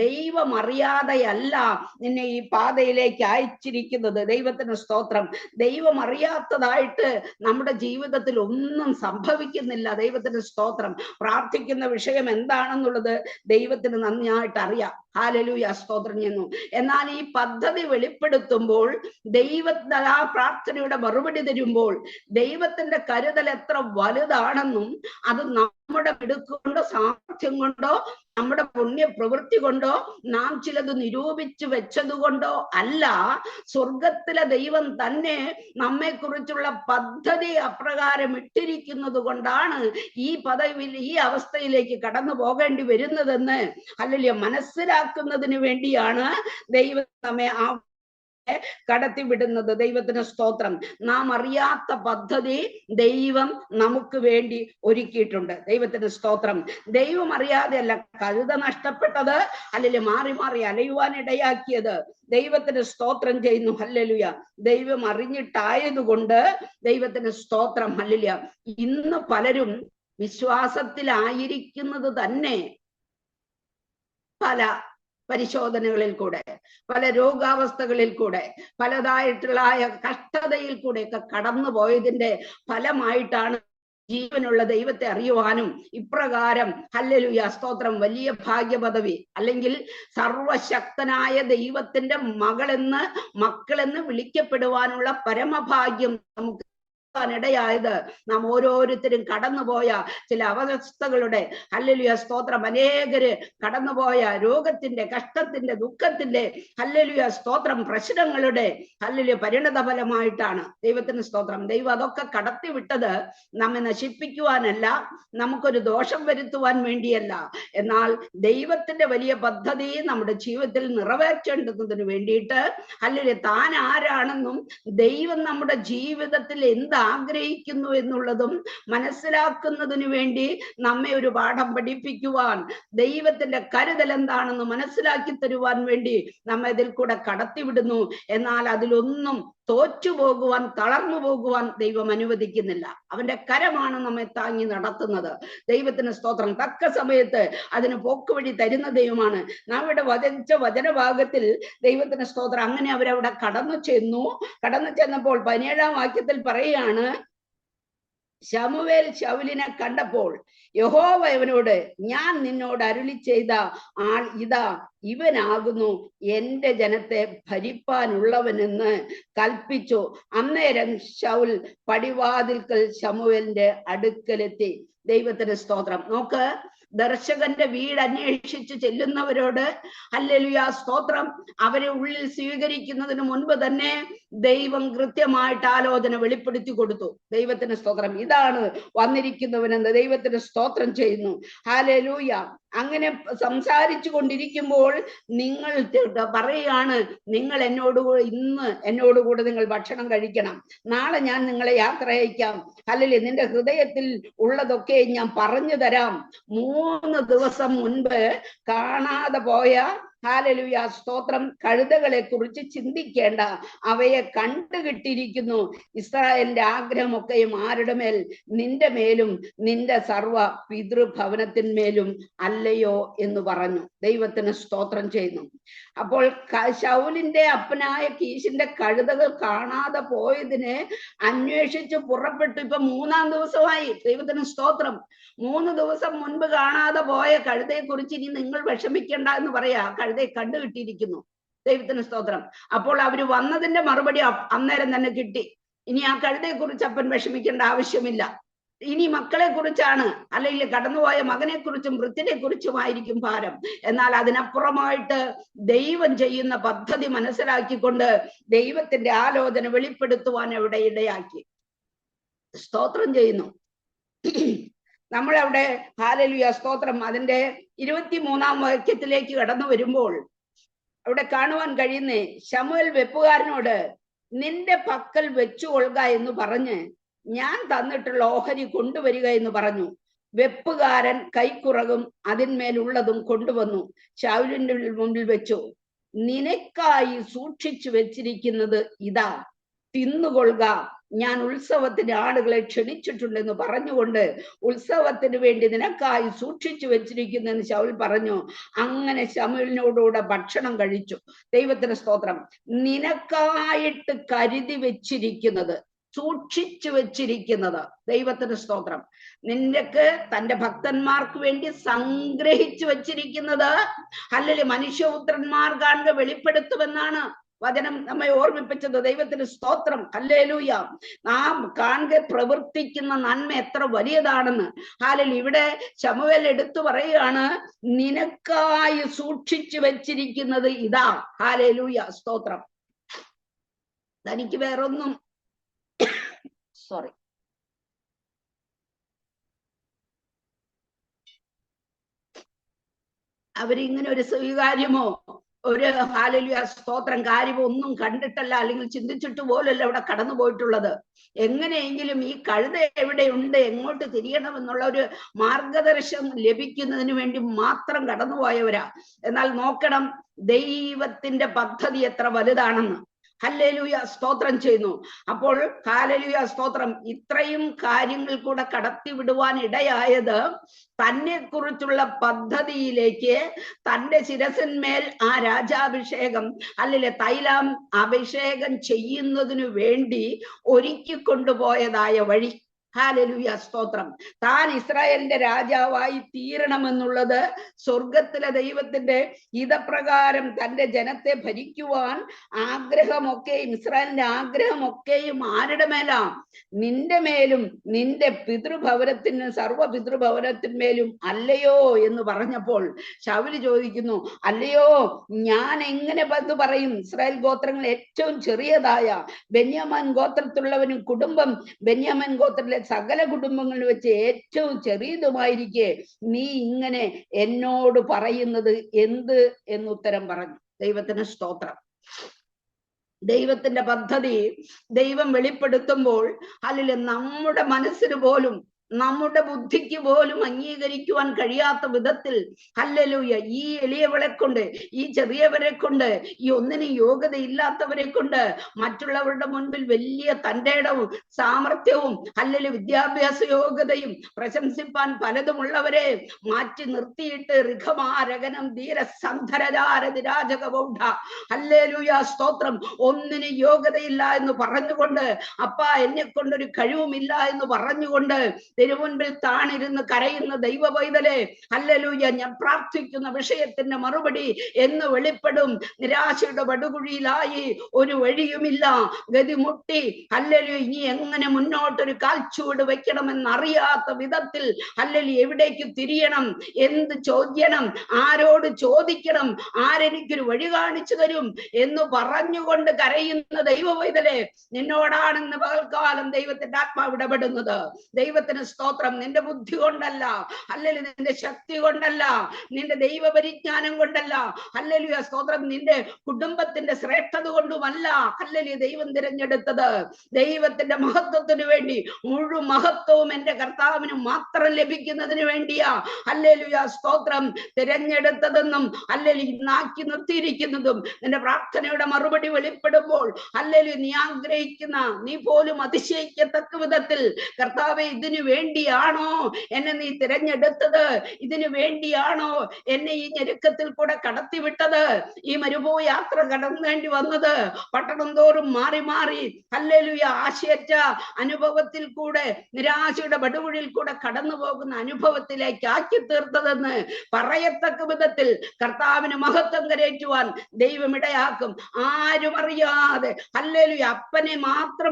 ദൈവം അറിയാതെയല്ല നിന്നെ ഈ പാതയിലേക്ക് അയച്ചിരിക്കുന്നത്. ദൈവത്തിന് സ്തോത്രം. ദൈവം അറിയാത്തതായിട്ട് നമ്മുടെ ജീവിതത്തിൽ ഒന്നും സംഭവിക്കുന്നില്ല. ദൈവത്തിന് സ്തോത്രം. പ്രാർത്ഥിക്കുന്ന വിഷയം എന്താണെന്നുള്ളത് ദൈവത്തിന് നന്നായിട്ട് അറിയാം. ഹല്ലേലൂയ സ്തോത്രം ചെയ്യുന്നു. എന്നാൽ ഈ പദ്ധതി വെളിപ്പെടുത്തുമ്പോൾ, ദൈവത്തിന് ആ പ്രാർത്ഥനയുടെ മറുപടി തരുമ്പോൾ, ദൈവത്തിന്റെ കരുതൽ എത്ര വലുതാണെന്നും, അത് നമ്മുടെ മിടുക്കൊണ്ടോ സാമർഥ്യം കൊണ്ടോ നമ്മുടെ പുണ്യ പ്രവൃത്തി കൊണ്ടോ നാം ചിലത് നിരൂപിച്ചു വെച്ചത് കൊണ്ടോ അല്ല, സ്വർഗത്തിലെ ദൈവം തന്നെ നമ്മെ കുറിച്ചുള്ള പദ്ധതി അപ്രകാരം ഇട്ടിരിക്കുന്നത് കൊണ്ടാണ് ഈ പദവിയിൽ ഈ അവസ്ഥയിലേക്ക് കടന്നു പോകേണ്ടി വരുന്നതെന്ന് ഹല്ലേലൂയ മനസ്സിലാക്കുന്നതിന് വേണ്ടിയാണ് ദൈവം നമ്മെ ആ കടത്തിവിടുന്നത്. ദൈവത്തിന് സ്തോത്രം. നാം അറിയാത്ത പദ്ധതി ദൈവം നമുക്ക് വേണ്ടി ഒരുക്കിയിട്ടുണ്ട്. ദൈവത്തിന് സ്തോത്രം. ദൈവം അറിയാതെയല്ല കഴുത നഷ്ടപ്പെട്ടത്, അല്ലെങ്കിൽ മാറി മാറി അലയുവാൻ ഇടയാക്കിയത്. ദൈവത്തിന് സ്തോത്രം ചെയ്യുന്നു. ഹല്ലേലൂയ. ദൈവം അറിഞ്ഞിട്ടായതുകൊണ്ട് ദൈവത്തിന് സ്തോത്രം. ഹല്ലേലൂയ. ഇന്ന് പലരും വിശ്വാസത്തിലായിരിക്കുന്നത് തന്നെ പല പരിശോധനകളിൽ കൂടെ, പല രോഗാവസ്ഥകളിൽ കൂടെ, പലതായിട്ടുള്ള കഷ്ടതയിൽ കൂടെയൊക്കെ കടന്നു പോയതിന്റെ ഫലമായിട്ടാണ് ജീവനുള്ള ദൈവത്തെ അറിയുവാനും ഇപ്രകാരം ഹല്ലേലൂയ സ്തോത്രം വലിയ ഭാഗ്യപദവി, അല്ലെങ്കിൽ സർവശക്തനായ ദൈവത്തിന്റെ മക്കളെന്ന് വിളിക്കപ്പെടുവാനുള്ള പരമഭാഗ്യം നമുക്ക് ഇടയായത്. നാം ഓരോരുത്തരും കടന്നുപോയ ചില അവസ്ഥകളുടെ ഹല്ലേലൂയ സ്തോത്രം, അനേകര് കടന്നുപോയ രോഗത്തിന്റെ, കഷ്ടത്തിന്റെ, ദുഃഖത്തിന്റെ ഹല്ലേലൂയ സ്തോത്രം, പ്രശ്നങ്ങളുടെ ഹല്ലേലൂയ പരിണത ഫലമായിട്ടാണ്. ദൈവത്തിന് സ്തോത്രം. ദൈവം അതൊക്കെ കടത്തിവിട്ടത് നമ്മെ നശിപ്പിക്കുവാനല്ല, നമുക്കൊരു ദോഷം വരുത്തുവാൻ വേണ്ടിയല്ല. എന്നാൽ ദൈവത്തിന്റെ വലിയ പദ്ധതി നമ്മുടെ ജീവിതത്തിൽ നിറവേറ്റേണ്ടതിന് വേണ്ടിയിട്ട് ഹല്ലേലൂയ താൻ ആരാണെന്നും ദൈവം നമ്മുടെ ജീവിതത്തിൽ എന്ത് ആഗ്രഹിക്കുന്നു എന്നുള്ളതും മനസ്സിലാക്കുന്നതിന് വേണ്ടി നമ്മെ ഒരു പാഠം പഠിപ്പിക്കുവാൻ, ദൈവത്തിന്റെ കരുതൽ എന്താണെന്ന് മനസ്സിലാക്കി തരുവാൻ വേണ്ടി നമ്മെ ഇതിൽ കൂടെ കടത്തിവിടുന്നു. എന്നാൽ അതിലൊന്നും തോറ്റുപോകുവാൻ, തളർന്നു പോകുവാൻ ദൈവം അനുവദിക്കുന്നില്ല. അവന്റെ കരമാണ് നമ്മെ താങ്ങി നടത്തുന്നത്. ദൈവത്തിന് സ്തോത്രം. തക്ക സമയത്ത് അതിന് പോക്കുവഴി തരുന്ന ദൈവമാണ്. നാം ഇവിടെ വചിച്ച വചനഭാഗത്തിൽ ദൈവത്തിന് സ്തോത്രം അങ്ങനെ അവരവിടെ കടന്നു ചെന്നപ്പോൾ 17-ാം വാക്യത്തിൽ പറയുകയാണ്, ശമൂവേൽ ശൗലിനെ കണ്ടപ്പോൾ യഹോവ അവനോട്, ഞാൻ നിന്നോട് അരുളി ചെയ്ത ആൾ ഇതാ, ഇവനാകുന്നു എന്റെ ജനത്തെ ഭരിപ്പാനുള്ളവനെന്ന് കൽപ്പിച്ചു. അന്നേരം ശൗൽ പടിവാതിൽക്കൽ ശമൂവേലിന്റെ അടുക്കലെത്തി. ദൈവത്തിന് സ്തോത്രം. നോക്ക്, ദർശകന്റെ വീട് അന്വേഷിച്ച് ചെല്ലുന്നവരോട് ഹല്ലേലൂയ സ്തോത്രം അവരെ ഉള്ളിൽ സ്വീകരിക്കുന്നതിന് മുൻപ് തന്നെ ദൈവം കൃത്യമായിട്ട് ആലോചന വെളിപ്പെടുത്തി കൊടുത്തു. ദൈവത്തിന് സ്തോത്രം. ഇതാണ് വന്നിരിക്കുന്നവനെന്ന് ദൈവത്തിന് സ്തോത്രം ചെയ്യുന്നു. ഹല്ലേലൂയ. അങ്ങനെ സംസാരിച്ചു കൊണ്ടിരിക്കുമ്പോൾ നിങ്ങൾ പറയുകയാണ്, നിങ്ങൾ ഇന്ന് എന്നോടുകൂടെ നിങ്ങൾ ഭക്ഷണം കഴിക്കണം, നാളെ ഞാൻ നിങ്ങളെ യാത്ര അയക്കാം, ഹല്ലേലൂയ, നിന്റെ ഹൃദയത്തിൽ ഉള്ളതൊക്കെ ഞാൻ പറഞ്ഞു തരാം. 3 ദിവസം മുൻപ് കാണാതെ പോയ ഹല്ലേലൂയ സ്തോത്രം കഴുതകളെ കുറിച്ച് ചിന്തിക്കേണ്ട, അവയെ കണ്ടുകിട്ടിയിരിക്കുന്നു. ഇസ്രായേലിന്റെ ആഗ്രഹമൊക്കെയും ആരുടെ മേൽ? നിന്റെ മേലും നിന്റെ സർവ പിതൃഭവനത്തിന്മേലും അല്ലയോ എന്ന് പറഞ്ഞു. ദൈവത്തിന് സ്തോത്രം ചെയ്യുന്നു. അപ്പോൾ ശൗലിന്റെ അപ്പനായ കീശിന്റെ കഴുതകൾ കാണാതെ പോയതിനെ അന്വേഷിച്ച് പുറപ്പെട്ടു. ഇപ്പൊ 3-ാം ദിവസമായി. ദൈവത്തിന് സ്തോത്രം. 3 ദിവസം മുൻപ് കാണാതെ പോയ കഴുതയെ കുറിച്ച് ഇനി നിങ്ങൾ വിഷമിക്കേണ്ട എന്ന് പറയാ. കഴുതയെ കണ്ടുകിട്ടിയിരിക്കുന്നു. ദൈവത്തിന് സ്തോത്രം. അപ്പോൾ അവര് വന്നതിന്റെ മറുപടി അന്നേരം തന്നെ കിട്ടി. ഇനി ആ കഴുതയെ കുറിച്ച് അപ്പൻ വിഷമിക്കേണ്ട ആവശ്യമില്ല. ഇനി മക്കളെ കുറിച്ചാണ്, അല്ലെങ്കിൽ കടന്നുപോയ മകനെ കുറിച്ചും വൃത്തിനെ കുറിച്ചുമായിരിക്കും ഭാരം. എന്നാൽ അതിനപ്പുറമായിട്ട് ദൈവം ചെയ്യുന്ന പദ്ധതി മനസ്സിലാക്കിക്കൊണ്ട് ദൈവത്തിന്റെ ആലോചന വെളിപ്പെടുത്തുവാൻ അവിടെ ഇടയാക്കി. സ്തോത്രം ചെയ്യുന്നു. നമ്മളവിടെ ഹല്ലേലൂയ സ്തോത്രം അതിന്റെ 23-ാം വാക്യത്തിലേക്ക് കടന്നു വരുമ്പോൾ അവിടെ കാണുവാൻ കഴിയുന്നേ, ശമൂവേൽ വെപ്പുകാരനോട് നിന്റെ പക്കൽ വെച്ചുകൊള്ളുക എന്ന് പറഞ്ഞ് ഞാൻ തന്നിട്ടുള്ള ഓഹരി കൊണ്ടുവരിക എന്ന് പറഞ്ഞു. വെപ്പുകാരൻ കൈക്കുറകും അതിന്മേലുള്ളതും കൊണ്ടുവന്നു ശൗലിന്റെ മുമ്പിൽ വെച്ചു. നിനക്കായി സൂക്ഷിച്ചു വെച്ചിരിക്കുന്നത് ഇതാ, തിന്നുകൊള്ളുക, ഞാൻ ഉത്സവത്തിന് ആളുകളെ ക്ഷണിച്ചിട്ടുണ്ടെന്ന് പറഞ്ഞുകൊണ്ട് ഉത്സവത്തിന് വേണ്ടി നിനക്കായി സൂക്ഷിച്ചു വെച്ചിരിക്കുന്നെന്ന് ശൗൽ പറഞ്ഞു. അങ്ങനെ ശമൂവേലിനോടുകൂടെ ഭക്ഷണം കഴിച്ചു. ദൈവത്തിന് സ്തോത്രം. നിനക്കായിട്ട് കരുതി വെച്ചിരിക്കുന്നത്, സൂക്ഷിച്ചു വെച്ചിരിക്കുന്നത്, ദൈവത്തിന് സ്തോത്രം. നിനക്ക് തന്റെ ഭക്തന്മാർക്ക് വേണ്ടി സംഗ്രഹിച്ചു വെച്ചിരിക്കുന്നത് അല്ലെങ്കിൽ മനുഷ്യപുത്രന്മാർ കാണുക വെളിപ്പെടുത്തുമെന്നാണ് വചനം നമ്മെ ഓർമ്മിപ്പിച്ചത്. ദൈവത്തിന് സ്തോത്രം. ഹല്ലേലൂയ. നാം കാണുക പ്രവർത്തിക്കുന്ന നന്മ എത്ര വലിയതാണെന്ന്. ഹല്ലേലൂയ. ഇവിടെ ശമൂവേൽ എടുത്തു പറയുകയാണ്, നിനക്കായി സൂക്ഷിച്ചു വെച്ചിരിക്കുന്നത് ഇതാ. ഹല്ലേലൂയ സ്തോത്രം. തനിക്ക് വേറൊന്നും അവരിങ്ങനെ ഒരു സ്വീകാര്യമോ ഒരു ഹല്ലേലൂയ സ്തോത്രം കാര്യം ഒന്നും കണ്ടിട്ടല്ല, അല്ലെങ്കിൽ ചിന്തിച്ചിട്ട് പോലല്ല ഇവിടെ കടന്നു പോയിട്ടുള്ളത്. എങ്ങനെയെങ്കിലും ഈ കഴുത എവിടെയുണ്ട്, എങ്ങോട്ട് തിരിയണമെന്നുള്ള ഒരു മാർഗദർശനം ലഭിക്കുന്നതിന് വേണ്ടി മാത്രം കടന്നുപോയവരാ. എന്നാൽ നോക്കണം ദൈവത്തിന്റെ പദ്ധതി എത്ര വലുതാണെന്ന്. ഹല്ലേലൂയ സ്തോത്രം ചെയ്യുന്നു. അപ്പോൾ ഹല്ലേലൂയ സ്തോത്രം ഇത്രയും കാര്യങ്ങൾ കൂടെ കടത്തിവിടുവാൻ ഇടയായത് തന്നെ കുറിച്ചുള്ള പദ്ധതിയിലേക്ക് തന്റെ ശിരസിന്മേൽ ആ രാജാഭിഷേകം അല്ലെങ്കിൽ തൈലം അഭിഷേകം ചെയ്യുന്നതിനു വേണ്ടി ഒരുക്കി കൊണ്ടുപോയതായ വഴി. ഹല്ലേലൂയ സ്തോത്രം. താൻ ഇസ്രായേലിന്റെ രാജാവായി തീരണമെന്നുള്ളത് സ്വർഗത്തിലെ ദൈവത്തിന്റെ ഹിതപ്രകാരം തന്റെ ജനത്തെ ഭരിക്കുവാൻ ആഗ്രഹമൊക്കെയും ഇസ്രായേലിന്റെ ആഗ്രഹമൊക്കെയും ആരുടെ മേലാ? നിന്റെ മേലും നിന്റെ പിതൃഭവനത്തിന് സർവ്വ പിതൃഭവനത്തിന്മേലും അല്ലയോ എന്ന് പറഞ്ഞപ്പോൾ ശൗല് ചോദിക്കുന്നു, അല്ലയോ ഞാൻ എങ്ങനെ അത് പറയും? ഇസ്രായേൽ ഗോത്രങ്ങൾ ഏറ്റവും ചെറിയതായ ബെന്യാമീൻ ഗോത്രത്തിലുള്ളവനും കുടുംബം ബെന്യാമീൻ ഗോത്രത്തിലെ സകല കുടുംബങ്ങളിൽ വെച്ച് ഏറ്റവും ചെറിയതുമായിരിക്കെ നീ ഇങ്ങനെ എന്നോട് പറയുന്നത് എന്ത് എന്ന് ഉത്തരം പറഞ്ഞു. ദൈവത്തിന് സ്തോത്രം. ദൈവത്തിന്റെ പദ്ധതി ദൈവം വെളിപ്പെടുത്തുമ്പോൾ അല്ലെങ്കിൽ നമ്മുടെ മനസ്സിന് പോലും നമ്മുടെ ബുദ്ധിക്ക് പോലും അംഗീകരിക്കുവാൻ കഴിയാത്ത വിധത്തിൽ ഹല്ലേലൂയ ഈ എളിയവളെ കൊണ്ട്, ഈ ചെറിയവരെ കൊണ്ട്, ഈ ഒന്നിനും യോഗ്യതയില്ലാത്തവരെ കൊണ്ട് മറ്റുള്ളവരുടെ മുൻപിൽ വലിയ തന്റെ ഇടവും സാമർത്ഥ്യവും ഹല്ലേലൂയ വിദ്യാഭ്യാസ യോഗ്യതയും പ്രശംസിപ്പാൻ പലതുമുള്ളവരെ മാറ്റി നിർത്തിയിട്ട് ഋഖമാരകനം ധീരസന്ധരജാരതിരാജകബൗഢ ഹല്ലേലൂയ സ്തോത്രം ഒന്നിനും യോഗ്യതയില്ല എന്ന് പറഞ്ഞുകൊണ്ട്, അപ്പാ എന്നെ കൊണ്ടൊരു കഴിവുമില്ല എന്ന് പറഞ്ഞുകൊണ്ട് തിരുമുൻപിൽ താണിരുന്ന് കരയുന്ന ദൈവ പൈതലേ, ഹല്ലേലൂയ ഞാൻ പ്രാർത്ഥിക്കുന്ന വിഷയത്തിന്റെ മറുപടി എന്ന് വെളിപ്പെടും. നിരാശയുടെ പടുകുഴിയിലായി ഒരു വഴിയുമില്ല, ഗതിമുട്ടി ഹല്ലേലൂയ ഇനി എങ്ങനെ മുന്നോട്ടൊരു കാൽച്ചുവട് വെക്കണമെന്നറിയാത്ത വിധത്തിൽ ഹല്ലേലൂയ എവിടേക്ക് തിരിയണം, എന്ത് ചോദ്യണം, ആരോട് ചോദിക്കണം, ആരെനിക്കൊരു വഴി കാണിച്ചു തരും എന്ന് പറഞ്ഞുകൊണ്ട് കരയുന്ന ദൈവ പൈതലേ, നിന്നോടാണെന്ന് പകൽക്കാലം ദൈവത്തിന്റെ ആത്മാവ് ഇടപെടുന്നത്. ദൈവത്തിന് സ്തോത്രം. നിന്റെ ബുദ്ധി കൊണ്ടല്ല, അല്ലെങ്കിൽ നിന്റെ ശക്തി കൊണ്ടല്ല, നിന്റെ ദൈവ പരിജ്ഞാനം കൊണ്ടല്ല, ഹല്ലേലൂയ സ്തോത്രം നിന്റെ കുടുംബത്തിന്റെ ശ്രേഷ്ഠത കൊണ്ടുമല്ല ഹല്ലേലൂയ ദൈവം തിരഞ്ഞെടുത്തത്. ദൈവത്തിന്റെ മഹത്വത്തിന് വേണ്ടി, മുഴുവൻ മഹത്വവും എന്റെ കർത്താവിന് മാത്രം ലഭിക്കുന്നതിന് വേണ്ടിയാ ഹല്ലേലൂയ സ്തോത്രം തിരഞ്ഞെടുത്തതെന്നും ഹല്ലേലൂയ ഇന്നാക്കി നിർത്തിയിരിക്കുന്നതും. നിന്റെ പ്രാർത്ഥനയുടെ മറുപടി വെളിപ്പെടുമ്പോൾ ഹല്ലേലൂയ നീ ആഗ്രഹിക്കുന്ന, നീ പോലും അതിശയിക്കത്തക്ക വിധത്തിൽ കർത്താവേ ഇതിനു വേണ്ടിയാണോ എന്നെ നീ തിരഞ്ഞെടുത്തത്? ഇതിനു വേണ്ടിയാണോ എന്നെ ഈ ഞെരുക്കത്തിൽ കൂടെ കടത്തിവിട്ടത്? ഈ മരുഭൂ യാത്ര കടന്നേണ്ടി വന്നത്? പട്ടണം തോറും മാറി മാറി ഹല്ലേലൂയ ആശയറ്റ അനുഭവത്തിൽ കൂടെ, നിരാശയുടെ പടുകുഴിയിൽ കൂടെ കടന്നു പോകുന്ന അനുഭവത്തിലേക്ക് ആക്കി തീർത്തതെന്ന് പറയത്തക്ക വിധത്തിൽ കർത്താവിന് മഹത്വം കരേറ്റുവാൻ ദൈവം ഇടയാക്കും. ആരും അറിയാതെ ഹല്ലേലൂയ അപ്പനെ മാത്രം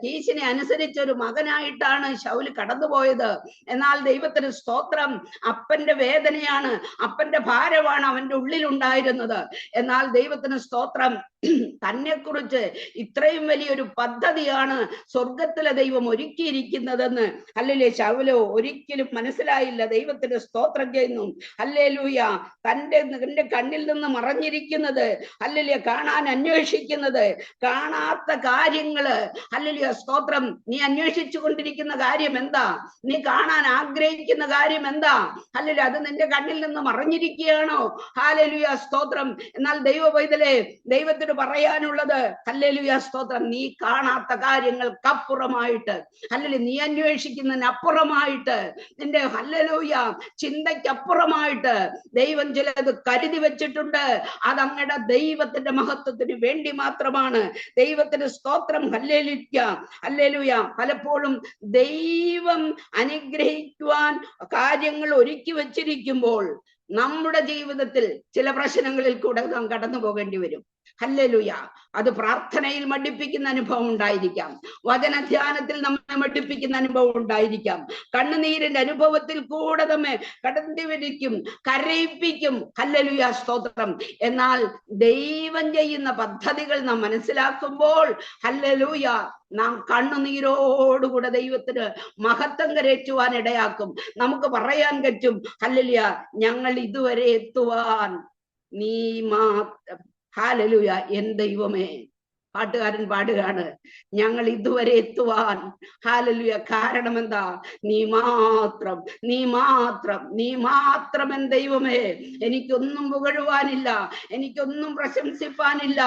കീശിനെ അനുസരിച്ച ഒരു മകനായിട്ടാണ് ശൗല് കടന്നുപോയത്. എന്നാൽ ദൈവത്തിന് സ്തോത്രം, അപ്പന്റെ വേദനയാണ്, അപ്പന്റെ ഭാരമാണ് അവന്റെ ഉള്ളിൽ ഉണ്ടായിരുന്നത്. എന്നാൽ ദൈവത്തിന് സ്തോത്രം, തന്നെ കുറിച്ച് ഇത്രയും വലിയൊരു പദ്ധതിയാണ് സ്വർഗത്തിലെ ദൈവം ഒരുക്കിയിരിക്കുന്നതെന്ന് ഹല്ലേലൂയ ശൗലോ ഒരിക്കലും മനസ്സിലായില്ല. ദൈവത്തിന് സ്തോത്രം ചെയ്യുന്നു. ഹല്ലേലൂയ തന്റെ കണ്ണിൽ നിന്ന് മറഞ്ഞിരിക്കുന്നത്, ഹല്ലേലൂയ കാണാൻ അന്വേഷിക്കുന്നത്, കാണാത്ത കാര്യങ്ങള് ഹല്ലേലൂയ സ്തോത്രം നീ അന്വേഷിച്ചു കൊണ്ടിരിക്കുന്ന കാര്യം എന്താ? നീ കാണാൻ ആഗ്രഹിക്കുന്ന കാര്യം എന്താ? ഹല്ലേലൂയ അത് നിന്റെ കണ്ണിൽ നിന്ന് മറഞ്ഞിരിക്കുകയാണോ? ഹല്ലേലൂയ സ്തോത്രം. എന്നാൽ ദൈവ പൈതലേ, ദൈവത്തിന് പറയാനുള്ളത് ഹല്ലേലൂയ സ്തോത്രം, നീ കാണാത്ത കാര്യങ്ങൾക്കപ്പുറമായിട്ട്, ഹല്ലേലൂയ നീ അന്വേഷിക്കുന്നതിനപ്പുറമായിട്ട്, നിന്റെ ഹല്ലേലൂയ ചിന്തയ്ക്കപ്പുറമായിട്ട് ദൈവം ചിലത് കരുതി വെച്ചിട്ടുണ്ട്. അതങ്ങയുടെ ദൈവത്തിന്റെ മഹത്വത്തിന് വേണ്ടി മാത്രമാണ്. ദൈവത്തിന് സ്തോത്രം. Hallelujah hallelujah. പലപ്പോഴും ദൈവം അനുഗ്രഹിക്കുവാൻ കാര്യങ്ങൾ ഒരുക്കി വച്ചിരിക്കുമ്പോൾ നമ്മുടെ ജീവിതത്തിൽ ചില പ്രശ്നങ്ങളിൽ കൂടെ നാം കടന്നു പോകേണ്ടി വരും. ഹല്ലേലൂയ. അത് പ്രാർത്ഥനയിൽ മടിപ്പിക്കുന്ന അനുഭവം ഉണ്ടായിരിക്കാം, വചനധ്യാനത്തിൽ നമ്മെ മടിപ്പിക്കുന്ന അനുഭവം ഉണ്ടായിരിക്കാം, കണ്ണുനീരിന്റെ അനുഭവത്തിൽ കൂടെ നമ്മെ കടത്തിവരിക്കും, കരയിപ്പിക്കും. ഹല്ലേലൂയ സ്തോത്രം. എന്നാൽ ദൈവം ചെയ്യുന്ന പദ്ധതികൾ നാം മനസ്സിലാക്കുമ്പോൾ ഹല്ലേലൂയ നാം കണ്ണുനീരോടുകൂടെ ദൈവത്തിന് മഹത്വം കരേറ്റുവാൻ ഇടയാക്കും. നമുക്ക് പറയാൻ പറ്റും, ഹല്ലേലൂയ ഞങ്ങൾ ഇതുവരെ എത്തുവാൻ നീ മാത്രം. ഹല്ലേലൂയ. എൻ ദൈവമേ, പാട്ടുകാരൻ പാടുകയാണ്, ഞങ്ങൾ ഇതുവരെ എത്തുവാൻ ഹല്ലേലൂയ കാരണം എന്താ? നീ മാത്രം, നീ മാത്രം, നീ മാത്രം എൻ ദൈവമേ. എനിക്കൊന്നും പുകഴുവാനില്ല, എനിക്കൊന്നും പ്രശംസിപ്പാനില്ല.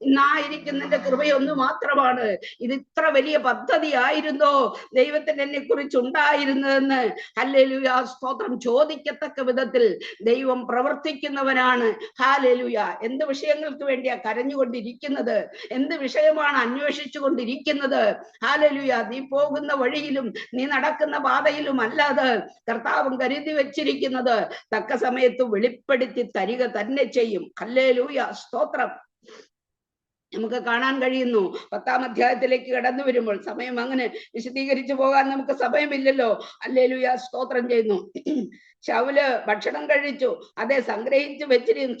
ഇന്നായിരിക്കുന്നതിന്റെ കൃപയൊന്നു മാത്രമാണ്. ഇത് ഇത്ര വലിയ പദ്ധതി ആയിരുന്നോ ദൈവത്തിന് എന്നെ കുറിച്ച് ഉണ്ടായിരുന്നതെന്ന് ഹല്ലേലൂയ സ്തോത്രം ചോദിക്കത്തക്ക വിധത്തിൽ ദൈവം പ്രവർത്തിക്കുന്നവനാണ്. ഹല്ലേലൂയ. എന്ത് വിഷയങ്ങൾക്ക് വേണ്ടിയാ കരഞ്ഞുകൊണ്ടിരിക്കുന്നത്? എന്ത് വിഷയമാണ് അന്വേഷിച്ചു കൊണ്ടിരിക്കുന്നത്? ഹല്ലേലൂയ. നീ പോകുന്ന വഴിയിലും നീ നടക്കുന്ന പാതയിലും അല്ലാതെ കർത്താവും കരുതി വെച്ചിരിക്കുന്നത് തക്ക സമയത്ത് വെളിപ്പെടുത്തി തരിക തന്നെ ചെയ്യും. ഹല്ലേലൂയ സ്തോത്രം. നമുക്ക് കാണാൻ കഴിയുന്നു 10-ാം അധ്യായത്തിലേക്ക് കടന്നു വരുമ്പോൾ, സമയം അങ്ങനെ വിശദീകരിച്ചു പോകാൻ നമുക്ക് സമയമില്ലല്ലോ. ഹല്ലേലൂയ സ്തോത്രം ചെയ്യുന്നു. ശൗല് ഭക്ഷണം കഴിച്ചു, അതെ,